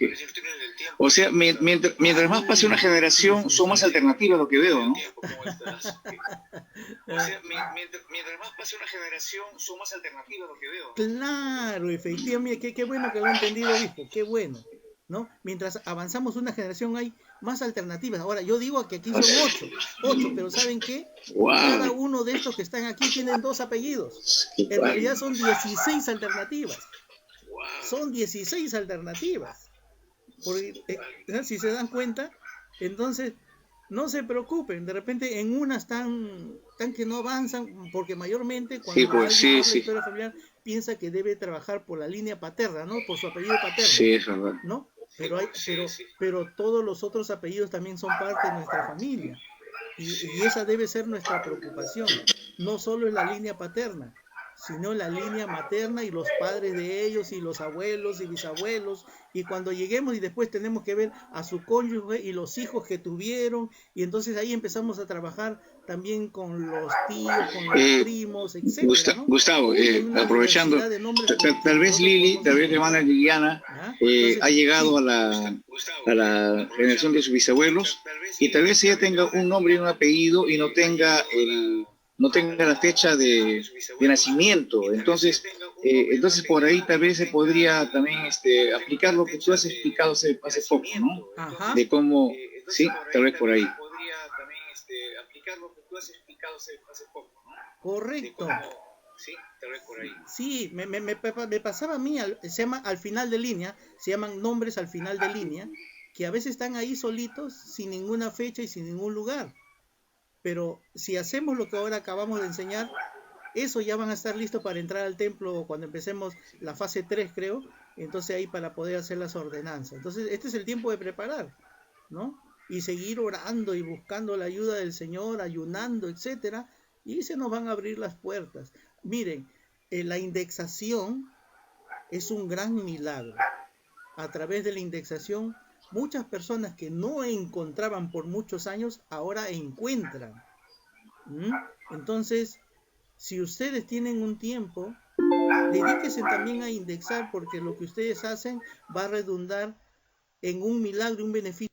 O sea, mientras más pase una generación, son más alternativas lo que veo, ¿no? O sea, mientras más pase una generación, son más alternativas lo que veo. Claro, efectivamente. Qué bueno que lo ha entendido, obispo. Qué bueno. ¿No? Mientras avanzamos una generación hay más alternativas. Ahora, yo digo que aquí son 8, pero ¿saben qué? Wow. Cada uno de estos que están aquí tienen 2 apellidos. En realidad son 16 alternativas. Son 16 alternativas. Porque, si se dan cuenta, entonces no se preocupen. De repente en una están que no avanzan, porque mayormente cuando alguien habla de historia familiar piensa que debe trabajar por la línea paterna, ¿no? Por su apellido paterno. Sí, es verdad. ¿No? Pero todos los otros apellidos también son parte de nuestra familia y esa debe ser nuestra preocupación. No solo en la línea paterna, sino en la línea materna y los padres de ellos y los abuelos y bisabuelos, y cuando lleguemos y después tenemos que ver a su cónyuge y los hijos que tuvieron, y entonces ahí empezamos a trabajar también con los tíos, con los primos, etc. Gustavo, aprovechando, tal vez Lili, tal vez la hermana Liliana ha llegado a la generación de sus bisabuelos y tal vez ella tenga un nombre y un apellido y no tenga la fecha de nacimiento. Entonces por ahí tal vez se podría también aplicar lo que tú has explicado hace poco, ¿no? Ajá. De cómo, sí, tal vez por ahí. Correcto. Sí, me pasaba a mí, se llama al final de línea, se llaman nombres al final de línea, que a veces están ahí solitos, sin ninguna fecha y sin ningún lugar. Pero si hacemos lo que ahora acabamos de enseñar, eso ya van a estar listos para entrar al templo cuando empecemos la fase 3, creo. Entonces ahí para poder hacer las ordenanzas. Entonces este es el tiempo de preparar, ¿no? Y seguir orando y buscando la ayuda del Señor, ayunando, etcétera, y se nos van a abrir las puertas. Miren, la indexación es un gran milagro. A través de la indexación, muchas personas que no encontraban por muchos años, ahora encuentran. Entonces, si ustedes tienen un tiempo, dedíquense también a indexar, porque lo que ustedes hacen va a redundar en un milagro, un beneficio